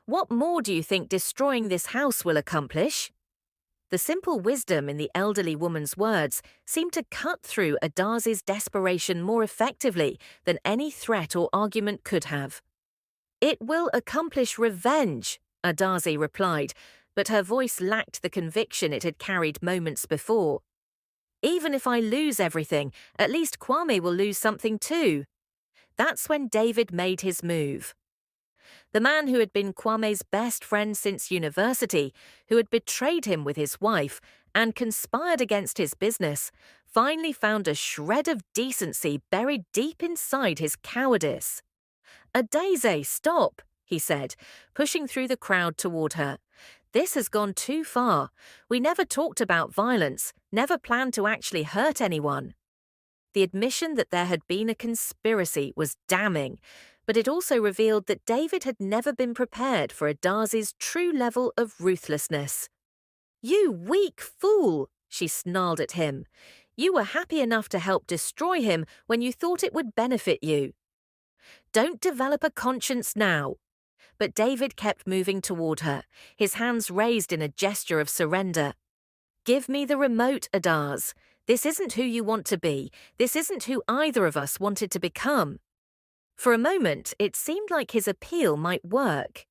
What more do you think destroying this house will accomplish?" The simple wisdom in the elderly woman's words seemed to cut through Adaze's desperation more effectively than any threat or argument could have. "It will accomplish revenge," Adaeze replied, but her voice lacked the conviction it had carried moments before. "Even if I lose everything, at least Kwame will lose something too." That's when David made his move. The man who had been Kwame's best friend since university, who had betrayed him with his wife and conspired against his business, finally found a shred of decency buried deep inside his cowardice. "Adaeze, stop," he said, pushing through the crowd toward her. "This has gone too far. We never talked about violence, never planned to actually hurt anyone." The admission that there had been a conspiracy was damning, but it also revealed that David had never been prepared for Adaze's true level of ruthlessness. "You weak fool," she snarled at him. "You were happy enough to help destroy him when you thought it would benefit you. Don't develop a conscience now." But David kept moving toward her, his hands raised in a gesture of surrender. "Give me the remote, Adaeze. This isn't who you want to be. This isn't who either of us wanted to become." For a moment, it seemed like his appeal might work.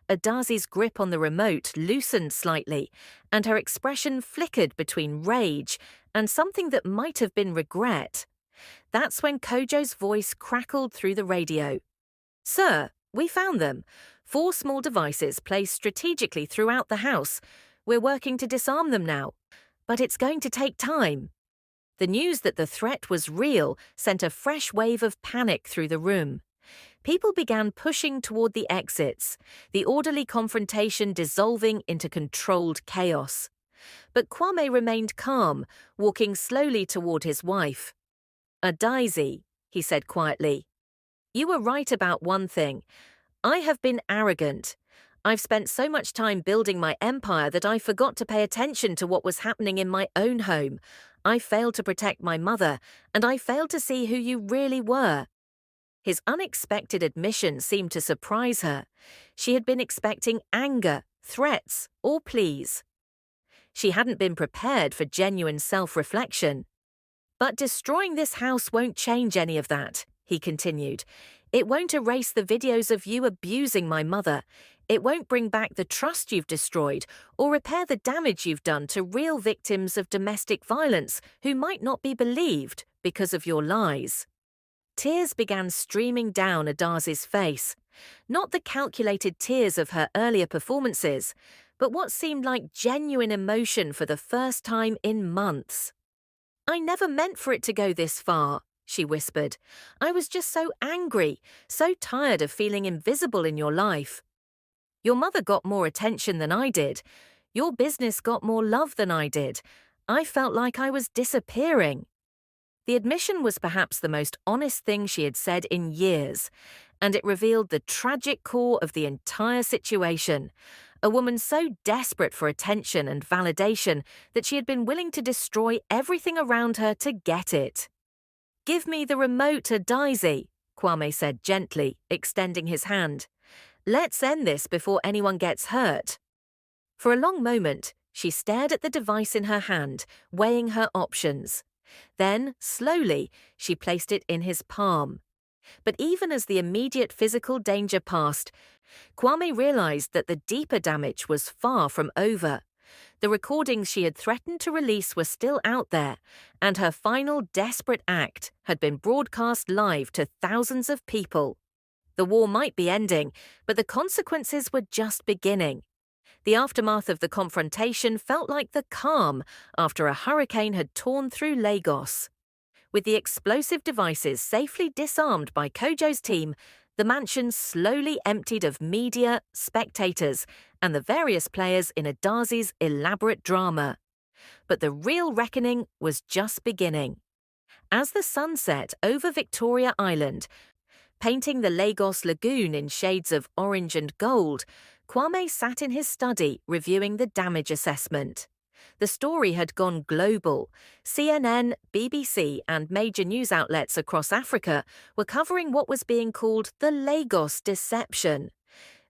Adaze's grip on the remote loosened slightly, and her expression flickered between rage and something that might have been regret. That's when Kojo's voice crackled through the radio. "Sir, we found them. 4 small devices placed strategically throughout the house. We're working to disarm them now. But it's going to take time." The news that the threat was real sent a fresh wave of panic through the room. People began pushing toward the exits, the orderly confrontation dissolving into controlled chaos. But Kwame remained calm, walking slowly toward his wife. "Adaeze," he said quietly, "you were right about one thing. I have been arrogant. I've spent so much time building my empire that I forgot to pay attention to what was happening in my own home. I failed to protect my mother, and I failed to see who you really were." His unexpected admission seemed to surprise her. She had been expecting anger, threats, or pleas. She hadn't been prepared for genuine self-reflection. "But destroying this house won't change any of that," he continued. "It won't erase the videos of you abusing my mother. It won't bring back the trust you've destroyed or repair the damage you've done to real victims of domestic violence who might not be believed because of your lies." Tears began streaming down Adaze's face, not the calculated tears of her earlier performances, but what seemed like genuine emotion for the first time in months. "I never meant for it to go this far," she whispered. "I was just so angry, so tired of feeling invisible in your life. Your mother got more attention than I did. Your business got more love than I did. I felt like I was disappearing." The admission was perhaps the most honest thing she had said in years, and it revealed the tragic core of the entire situation. A woman so desperate for attention and validation that she had been willing to destroy everything around her to get it. "Give me the remote, Adaeze," Kwame said gently, extending his hand. "Let's end this before anyone gets hurt." For a long moment, she stared at the device in her hand, weighing her options. Then, slowly, she placed it in his palm. But even as the immediate physical danger passed, Kwame realized that the deeper damage was far from over. The recordings she had threatened to release were still out there, and her final desperate act had been broadcast live to thousands of people. The war might be ending, but the consequences were just beginning. The aftermath of the confrontation felt like the calm after a hurricane had torn through Lagos. With the explosive devices safely disarmed by Kojo's team, the mansion slowly emptied of media, spectators, and the various players in Adaze's elaborate drama. But the real reckoning was just beginning. As the sun set over Victoria Island, painting the Lagos lagoon in shades of orange and gold, Kwame sat in his study reviewing the damage assessment. The story had gone global. CNN, BBC, and major news outlets across Africa were covering what was being called the Lagos deception.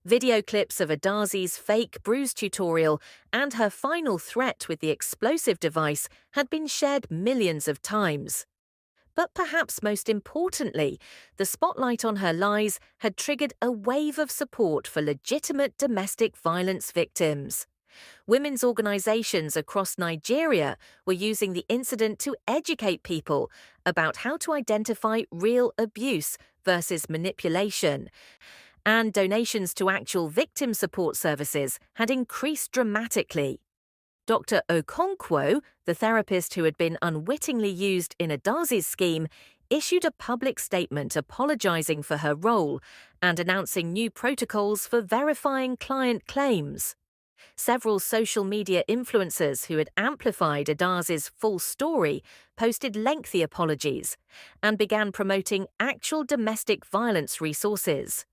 Video clips of Adaze's fake bruise tutorial and her final threat with the explosive device had been shared millions of times. But perhaps most importantly, the spotlight on her lies had triggered a wave of support for legitimate domestic violence victims. Women's organizations across Nigeria were using the incident to educate people about how to identify real abuse versus manipulation, and donations to actual victim support services had increased dramatically. Dr. Okonkwo, the therapist who had been unwittingly used in Adaze's scheme, issued a public statement apologizing for her role and announcing new protocols for verifying client claims. Several social media influencers who had amplified Adaze's full story posted lengthy apologies and began promoting actual domestic violence resources.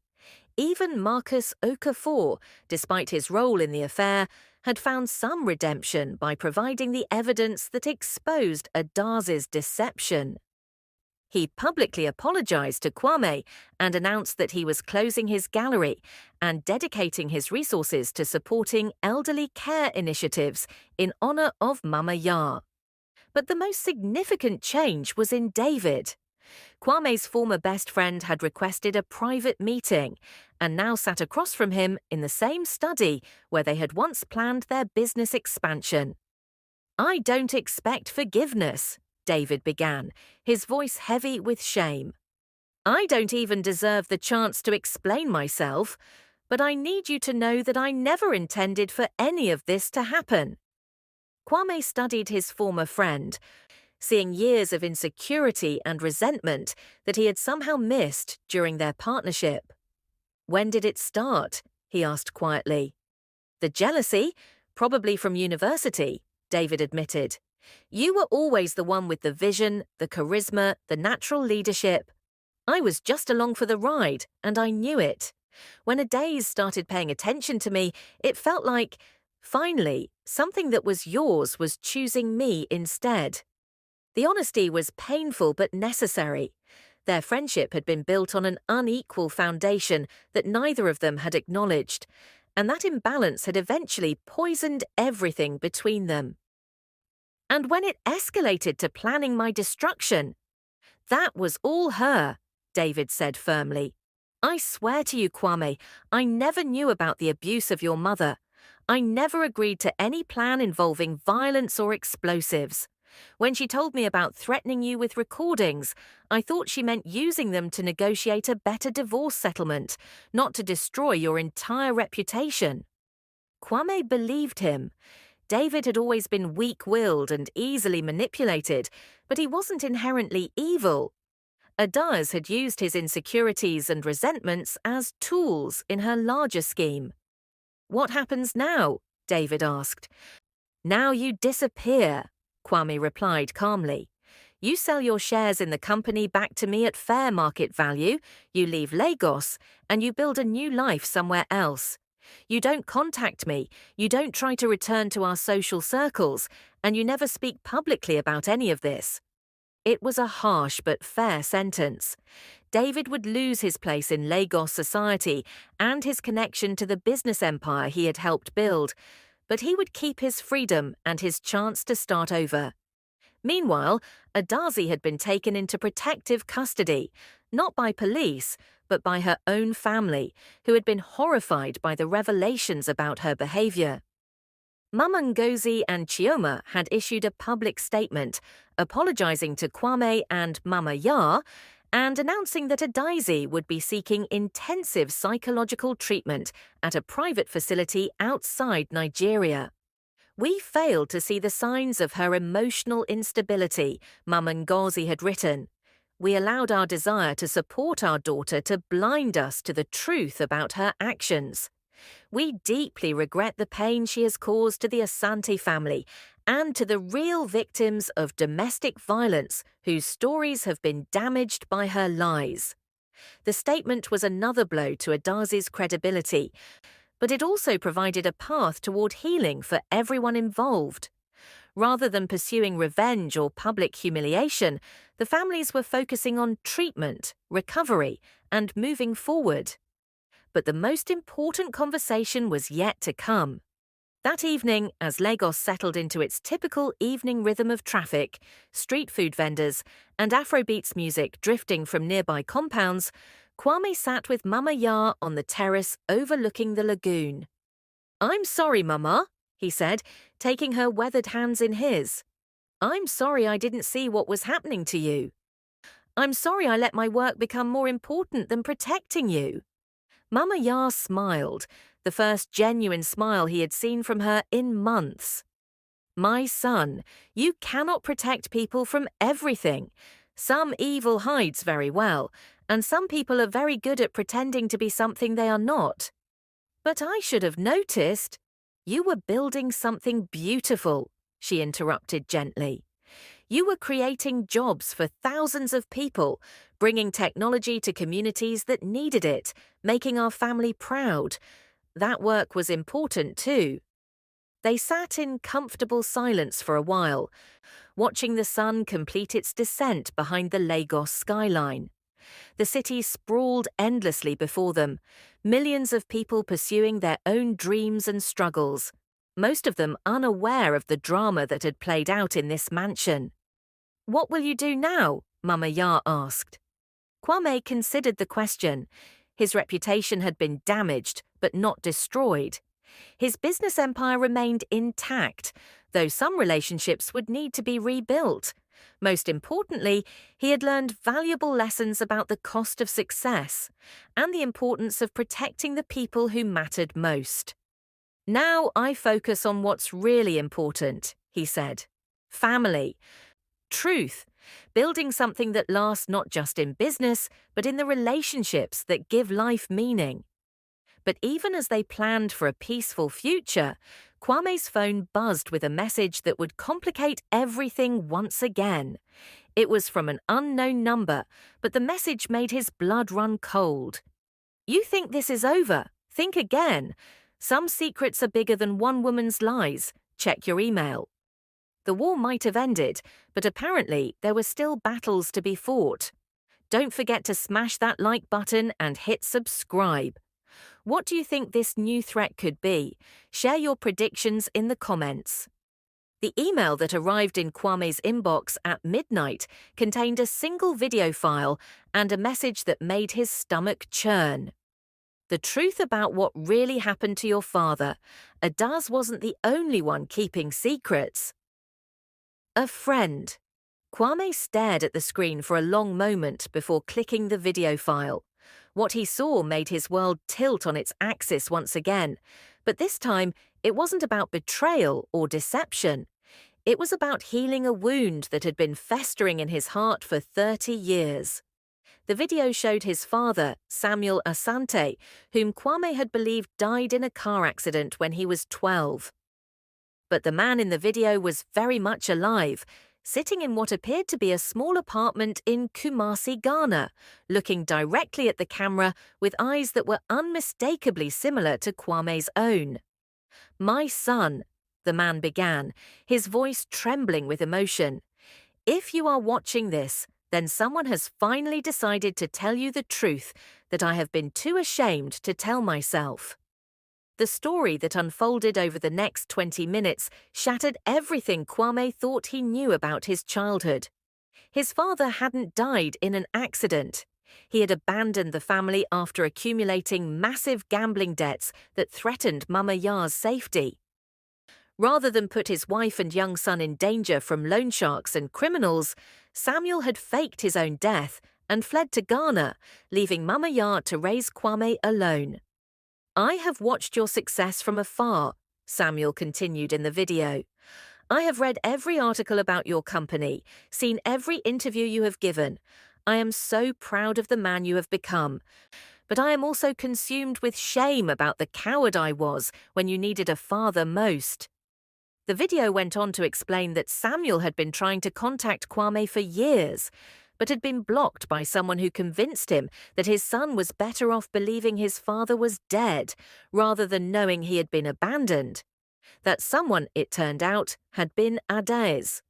Even Marcus Okafor, despite his role in the affair, had found some redemption by providing the evidence that exposed Adaze's deception. He publicly apologized to Kwame and announced that he was closing his gallery and dedicating his resources to supporting elderly care initiatives in honor of Mama Ya. But the most significant change was in David. Kwame's former best friend had requested a private meeting and now sat across from him in the same study where they had once planned their business expansion. "I don't expect forgiveness," David began, his voice heavy with shame. "I don't even deserve the chance to explain myself, but I need you to know that I never intended for any of this to happen." Kwame studied his former friend, seeing years of insecurity and resentment that he had somehow missed during their partnership. "When did it start?" he asked quietly. "The jealousy? Probably from university," David admitted. "You were always the one with the vision, the charisma, the natural leadership. I was just along for the ride, and I knew it. When Adaeze started paying attention to me, it felt like, finally, something that was yours was choosing me instead." The honesty was painful but necessary. Their friendship had been built on an unequal foundation that neither of them had acknowledged, and that imbalance had eventually poisoned everything between them. "And when it escalated to planning my destruction, that was all her," David said firmly. "I swear to you, Kwame, I never knew about the abuse of your mother. I never agreed to any plan involving violence or explosives. When she told me about threatening you with recordings, I thought she meant using them to negotiate a better divorce settlement, not to destroy your entire reputation." Kwame believed him. David had always been weak-willed and easily manipulated, but he wasn't inherently evil. Adaeze had used his insecurities and resentments as tools in her larger scheme. "What happens now?" David asked. "Now you disappear," Kwame replied calmly. "You sell your shares in the company back to me at fair market value, you leave Lagos, and you build a new life somewhere else. You don't contact me, you don't try to return to our social circles, and you never speak publicly about any of this." It was a harsh but fair sentence. David would lose his place in Lagos society and his connection to the business empire he had helped build, but he would keep his freedom and his chance to start over. Meanwhile, Adaeze had been taken into protective custody, not by police, but by her own family, who had been horrified by the revelations about her behavior. Mama Ngozi and Chioma had issued a public statement apologizing to Kwame and Mama Ya and announcing that Adaeze would be seeking intensive psychological treatment at a private facility outside Nigeria. "We failed to see the signs of her emotional instability," Mama Ngozi had written. "We allowed our desire to support our daughter to blind us to the truth about her actions. We deeply regret the pain she has caused to the Asante family and to the real victims of domestic violence whose stories have been damaged by her lies." The statement was another blow to Adaze's credibility, but it also provided a path toward healing for everyone involved. Rather than pursuing revenge or public humiliation, the families were focusing on treatment, recovery, and moving forward. But the most important conversation was yet to come. That evening, as Lagos settled into its typical evening rhythm of traffic, street food vendors, and Afrobeats music drifting from nearby compounds, Kwame sat with Mama Ya on the terrace overlooking the lagoon. "I'm sorry, Mama," he said, taking her weathered hands in his. "I'm sorry I didn't see what was happening to you. I'm sorry I let my work become more important than protecting you." Mama Ya smiled, the first genuine smile he had seen from her in months. "My son, you cannot protect people from everything. Some evil hides very well, and some people are very good at pretending to be something they are not. But I should have noticed. You were building something beautiful," she interrupted gently. "You were creating jobs for thousands of people, bringing technology to communities that needed it, making our family proud. That work was important too." They sat in comfortable silence for a while, watching the sun complete its descent behind the Lagos skyline. The city sprawled endlessly before them, millions of people pursuing their own dreams and struggles, most of them unaware of the drama that had played out in this mansion. "What will you do now?" Mama Ya asked. Kwame considered the question. His reputation had been damaged, but not destroyed. His business empire remained intact, though some relationships would need to be rebuilt. Most importantly, he had learned valuable lessons about the cost of success and the importance of protecting the people who mattered most. "Now I focus on what's really important," he said. "Family. Truth. Building something that lasts not just in business, but in the relationships that give life meaning." But even as they planned for a peaceful future, Kwame's phone buzzed with a message that would complicate everything once again. It was from an unknown number, but the message made his blood run cold. "You think this is over? Think again. Some secrets are bigger than one woman's lies. Check your email." The war might have ended, but apparently there were still battles to be fought. Don't forget to smash that like button and hit subscribe. What do you think this new threat could be? Share your predictions in the comments. The email that arrived in Kwame's inbox at midnight contained a single video file and a message that made his stomach churn. "The truth about what really happened to your father. Adaeze wasn't the only one keeping secrets." A friend. Kwame stared at the screen for a long moment before clicking the video file. What he saw made his world tilt on its axis once again, but this time it wasn't about betrayal or deception. It was about healing a wound that had been festering in his heart for 30 years. The video showed his father, Samuel Asante, whom Kwame had believed died in a car accident when he was 12. But the man in the video was very much alive, sitting in what appeared to be a small apartment in Kumasi, Ghana, looking directly at the camera with eyes that were unmistakably similar to Kwame's own. "My son," the man began, his voice trembling with emotion. "If you are watching this, then someone has finally decided to tell you the truth that I have been too ashamed to tell myself." The story that unfolded over the next 20 minutes shattered everything Kwame thought he knew about his childhood. His father hadn't died in an accident. He had abandoned the family after accumulating massive gambling debts that threatened Mama Ya's safety. Rather than put his wife and young son in danger from loan sharks and criminals, Samuel had faked his own death and fled to Ghana, leaving Mama Ya to raise Kwame alone. "I have watched your success from afar," Samuel continued in the video. "I have read every article about your company, seen every interview you have given. I am so proud of the man you have become. But I am also consumed with shame about the coward I was when you needed a father most." The video went on to explain that Samuel had been trying to contact Kwame for years, but had been blocked by someone who convinced him that his son was better off believing his father was dead rather than knowing he had been abandoned. That someone, it turned out, had been Adaeze.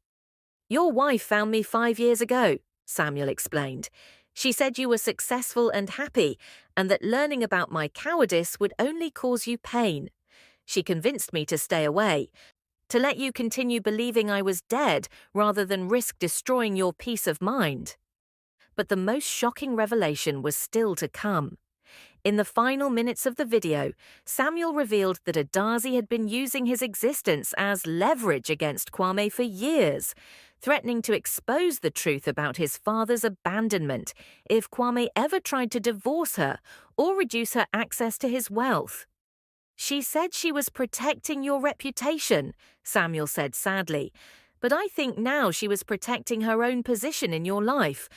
"Your wife found me 5 years ago," Samuel explained. She said you were successful and happy, and that learning about my cowardice would only cause you pain. She convinced me to stay away, to let you continue believing I was dead rather than risk destroying your peace of mind. But the most shocking revelation was still to come. In the final minutes of the video, Samuel revealed that Adaeze had been using his existence as leverage against Kwame for years, threatening to expose the truth about his father's abandonment if Kwame ever tried to divorce her or reduce her access to his wealth. She said she was protecting your reputation, Samuel said sadly, but I think now she was protecting her own position in your life.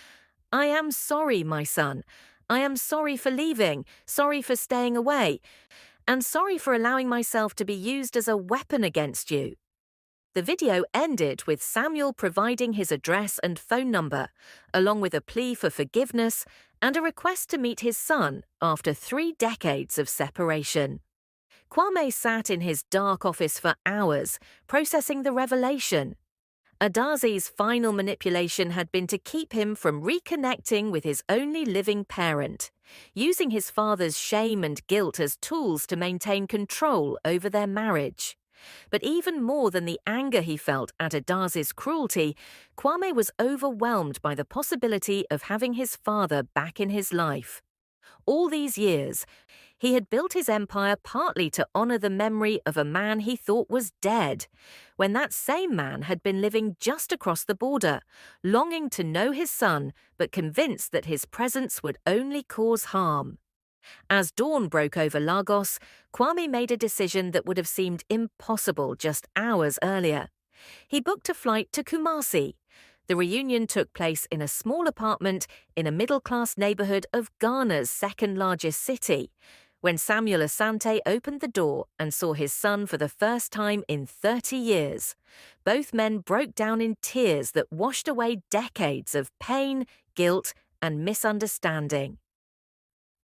I am sorry, my son. I am sorry for leaving, sorry for staying away, and sorry for allowing myself to be used as a weapon against you. The video ended with Samuel providing his address and phone number, along with a plea for forgiveness and a request to meet his son after 3 decades of separation. Kwame sat in his dark office for hours, processing the revelation. Adaze's final manipulation had been to keep him from reconnecting with his only living parent, using his father's shame and guilt as tools to maintain control over their marriage. But even more than the anger he felt at Adaze's cruelty, Kwame was overwhelmed by the possibility of having his father back in his life. All these years, he had built his empire partly to honor the memory of a man he thought was dead, when that same man had been living just across the border, longing to know his son but convinced that his presence would only cause harm. As dawn broke over Lagos, Kwame made a decision that would have seemed impossible just hours earlier. He booked a flight to Kumasi. The reunion took place in a small apartment in a middle-class neighborhood of Ghana's second-largest city. When Samuel Asante opened the door and saw his son for the first time in 30 years, both men broke down in tears that washed away decades of pain, guilt, and misunderstanding.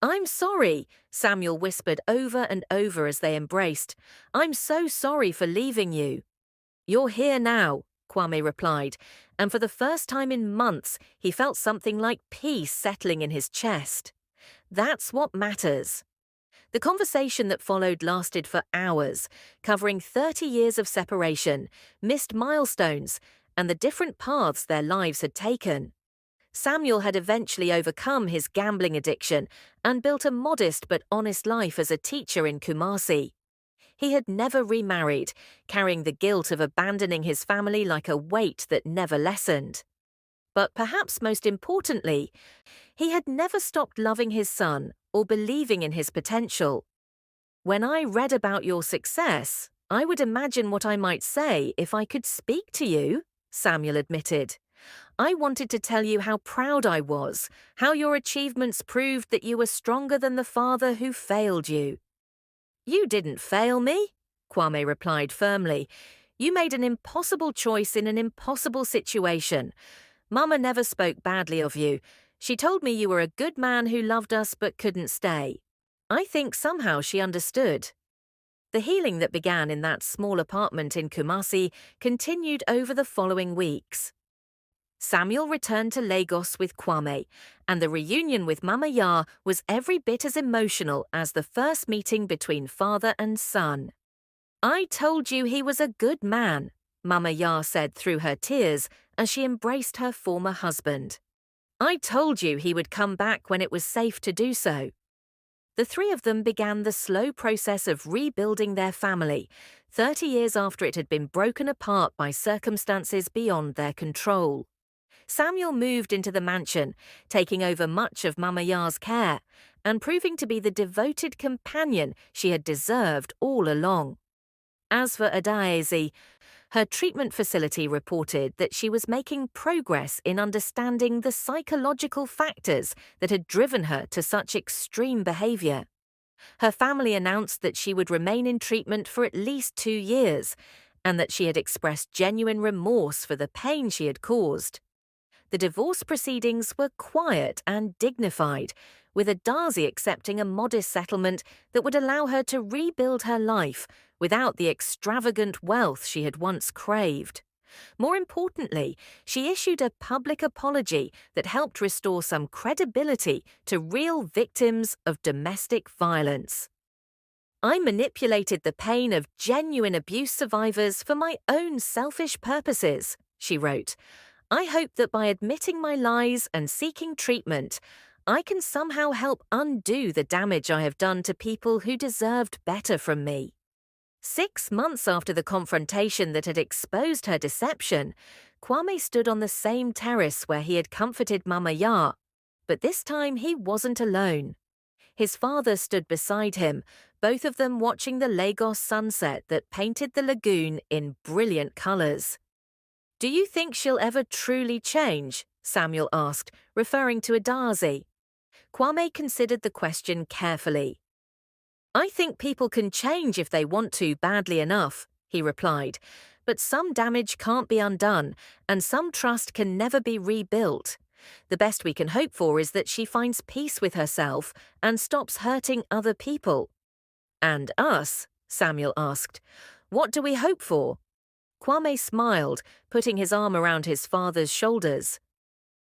"I'm sorry," Samuel whispered over and over as they embraced. "I'm so sorry for leaving you." "You're here now," Kwame replied, and for the first time in months, he felt something like peace settling in his chest. That's what matters. The conversation that followed lasted for hours, covering 30 years of separation, missed milestones, and the different paths their lives had taken. Samuel had eventually overcome his gambling addiction and built a modest but honest life as a teacher in Kumasi. He had never remarried, carrying the guilt of abandoning his family like a weight that never lessened. But perhaps most importantly, he had never stopped loving his son or believing in his potential. "When I read about your success, I would imagine what I might say if I could speak to you," Samuel admitted. "I wanted to tell you how proud I was, how your achievements proved that you were stronger than the father who failed you." "You didn't fail me," Kwame replied firmly. "You made an impossible choice in an impossible situation. Mama never spoke badly of you. She told me you were a good man who loved us but couldn't stay. I think somehow she understood." The healing that began in that small apartment in Kumasi continued over the following weeks. Samuel returned to Lagos with Kwame, and the reunion with Mama Ya was every bit as emotional as the first meeting between father and son. "I told you he was a good man," Mama Ya said through her tears as she embraced her former husband. "I told you he would come back when it was safe to do so." The three of them began the slow process of rebuilding their family, 30 years after it had been broken apart by circumstances beyond their control. Samuel moved into the mansion, taking over much of Mama Ya's care, and proving to be the devoted companion she had deserved all along. As for Adaeze, her treatment facility reported that she was making progress in understanding the psychological factors that had driven her to such extreme behavior. Her family announced that she would remain in treatment for at least 2 years, and that she had expressed genuine remorse for the pain she had caused. The divorce proceedings were quiet and dignified, with Adaeze accepting a modest settlement that would allow her to rebuild her life without the extravagant wealth she had once craved. More importantly, she issued a public apology that helped restore some credibility to real victims of domestic violence. I manipulated the pain of genuine abuse survivors for my own selfish purposes, she wrote. I hope that by admitting my lies and seeking treatment, I can somehow help undo the damage I have done to people who deserved better from me. 6 months after the confrontation that had exposed her deception, Kwame stood on the same terrace where he had comforted Mama Ya, but this time he wasn't alone. His father stood beside him, both of them watching the Lagos sunset that painted the lagoon in brilliant colors. "Do you think she'll ever truly change?" Samuel asked, referring to Adaeze. Kwame considered the question carefully. "I think people can change if they want to badly enough," he replied, "but some damage can't be undone, and some trust can never be rebuilt. The best we can hope for is that she finds peace with herself and stops hurting other people." "And us?" Samuel asked. "What do we hope for?" Kwame smiled, putting his arm around his father's shoulders.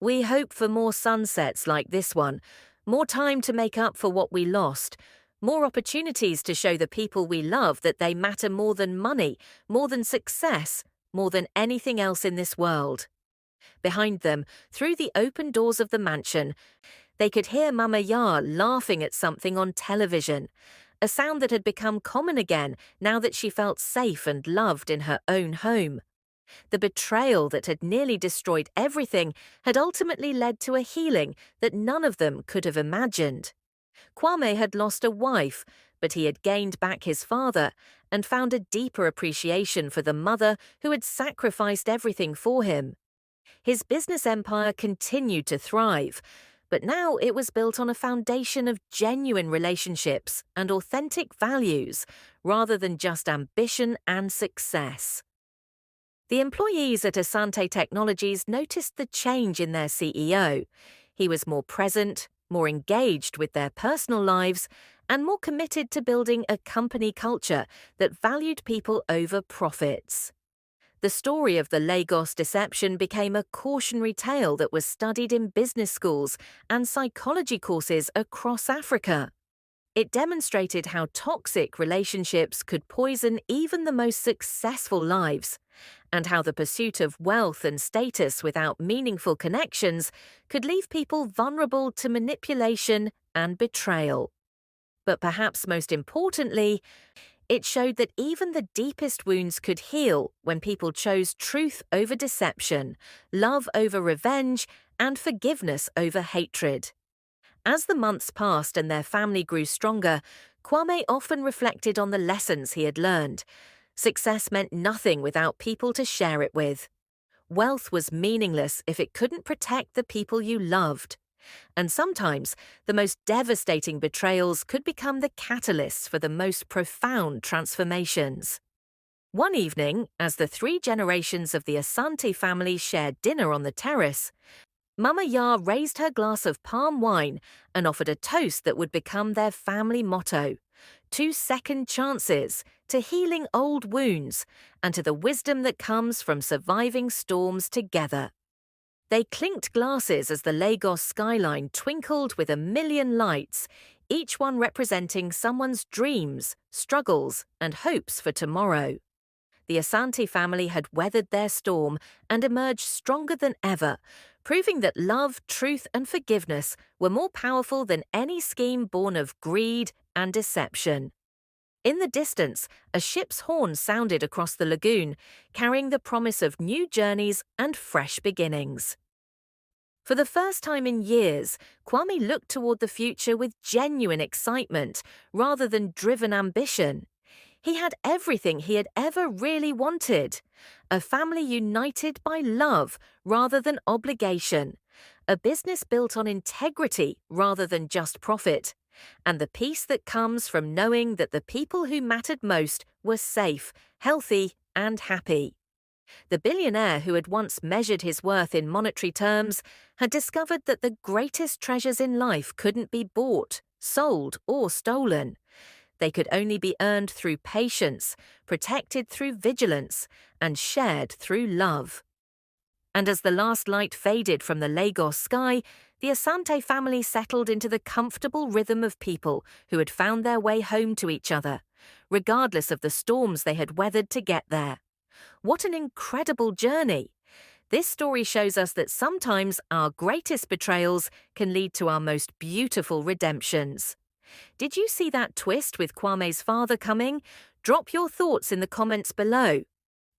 "We hope for more sunsets like this one, more time to make up for what we lost, more opportunities to show the people we love that they matter more than money, more than success, more than anything else in this world." Behind them, through the open doors of the mansion, they could hear Mama Ya laughing at something on television, a sound that had become common again now that she felt safe and loved in her own home. The betrayal that had nearly destroyed everything had ultimately led to a healing that none of them could have imagined. Kwame had lost a wife, but he had gained back his father and found a deeper appreciation for the mother who had sacrificed everything for him. His business empire continued to thrive, but now it was built on a foundation of genuine relationships and authentic values, rather than just ambition and success. The employees at Asante Technologies noticed the change in their CEO. He was more present, more engaged with their personal lives, and more committed to building a company culture that valued people over profits. The story of the Lagos deception became a cautionary tale that was studied in business schools and psychology courses across Africa. It demonstrated how toxic relationships could poison even the most successful lives, and how the pursuit of wealth and status without meaningful connections could leave people vulnerable to manipulation and betrayal. But perhaps most importantly, it showed that even the deepest wounds could heal when people chose truth over deception, love over revenge, and forgiveness over hatred. As the months passed and their family grew stronger, Kwame often reflected on the lessons he had learned. Success meant nothing without people to share it with. Wealth was meaningless if it couldn't protect the people you loved. And sometimes, the most devastating betrayals could become the catalysts for the most profound transformations. One evening, as the 3 generations of the Asante family shared dinner on the terrace, Mama Ya raised her glass of palm wine and offered a toast that would become their family motto: 2 second chances to healing old wounds and to the wisdom that comes from surviving storms together. They clinked glasses as the Lagos skyline twinkled with a million lights, each one representing someone's dreams, struggles, and hopes for tomorrow. The Asante family had weathered their storm and emerged stronger than ever, proving that love, truth, and forgiveness were more powerful than any scheme born of greed and deception. In the distance, a ship's horn sounded across the lagoon, carrying the promise of new journeys and fresh beginnings. For the first time in years, Kwame looked toward the future with genuine excitement rather than driven ambition. He had everything he had ever really wanted: a family united by love rather than obligation, a business built on integrity rather than just profit, and the peace that comes from knowing that the people who mattered most were safe, healthy, and happy. The billionaire who had once measured his worth in monetary terms had discovered that the greatest treasures in life couldn't be bought, sold, or stolen. They could only be earned through patience, protected through vigilance, and shared through love. And as the last light faded from the Lagos sky, the Asante family settled into the comfortable rhythm of people who had found their way home to each other, regardless of the storms they had weathered to get there. What an incredible journey! This story shows us that sometimes our greatest betrayals can lead to our most beautiful redemptions. Did you see that twist with Kwame's father coming? Drop your thoughts in the comments below.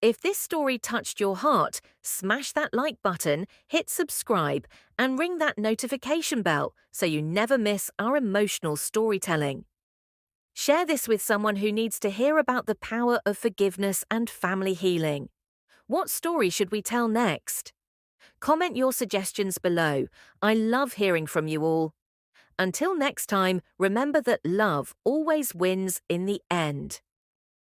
If this story touched your heart, smash that like button, hit subscribe, and ring that notification bell so you never miss our emotional storytelling. Share this with someone who needs to hear about the power of forgiveness and family healing. What story should we tell next? Comment your suggestions below. I love hearing from you all. Until next time, remember that love always wins in the end.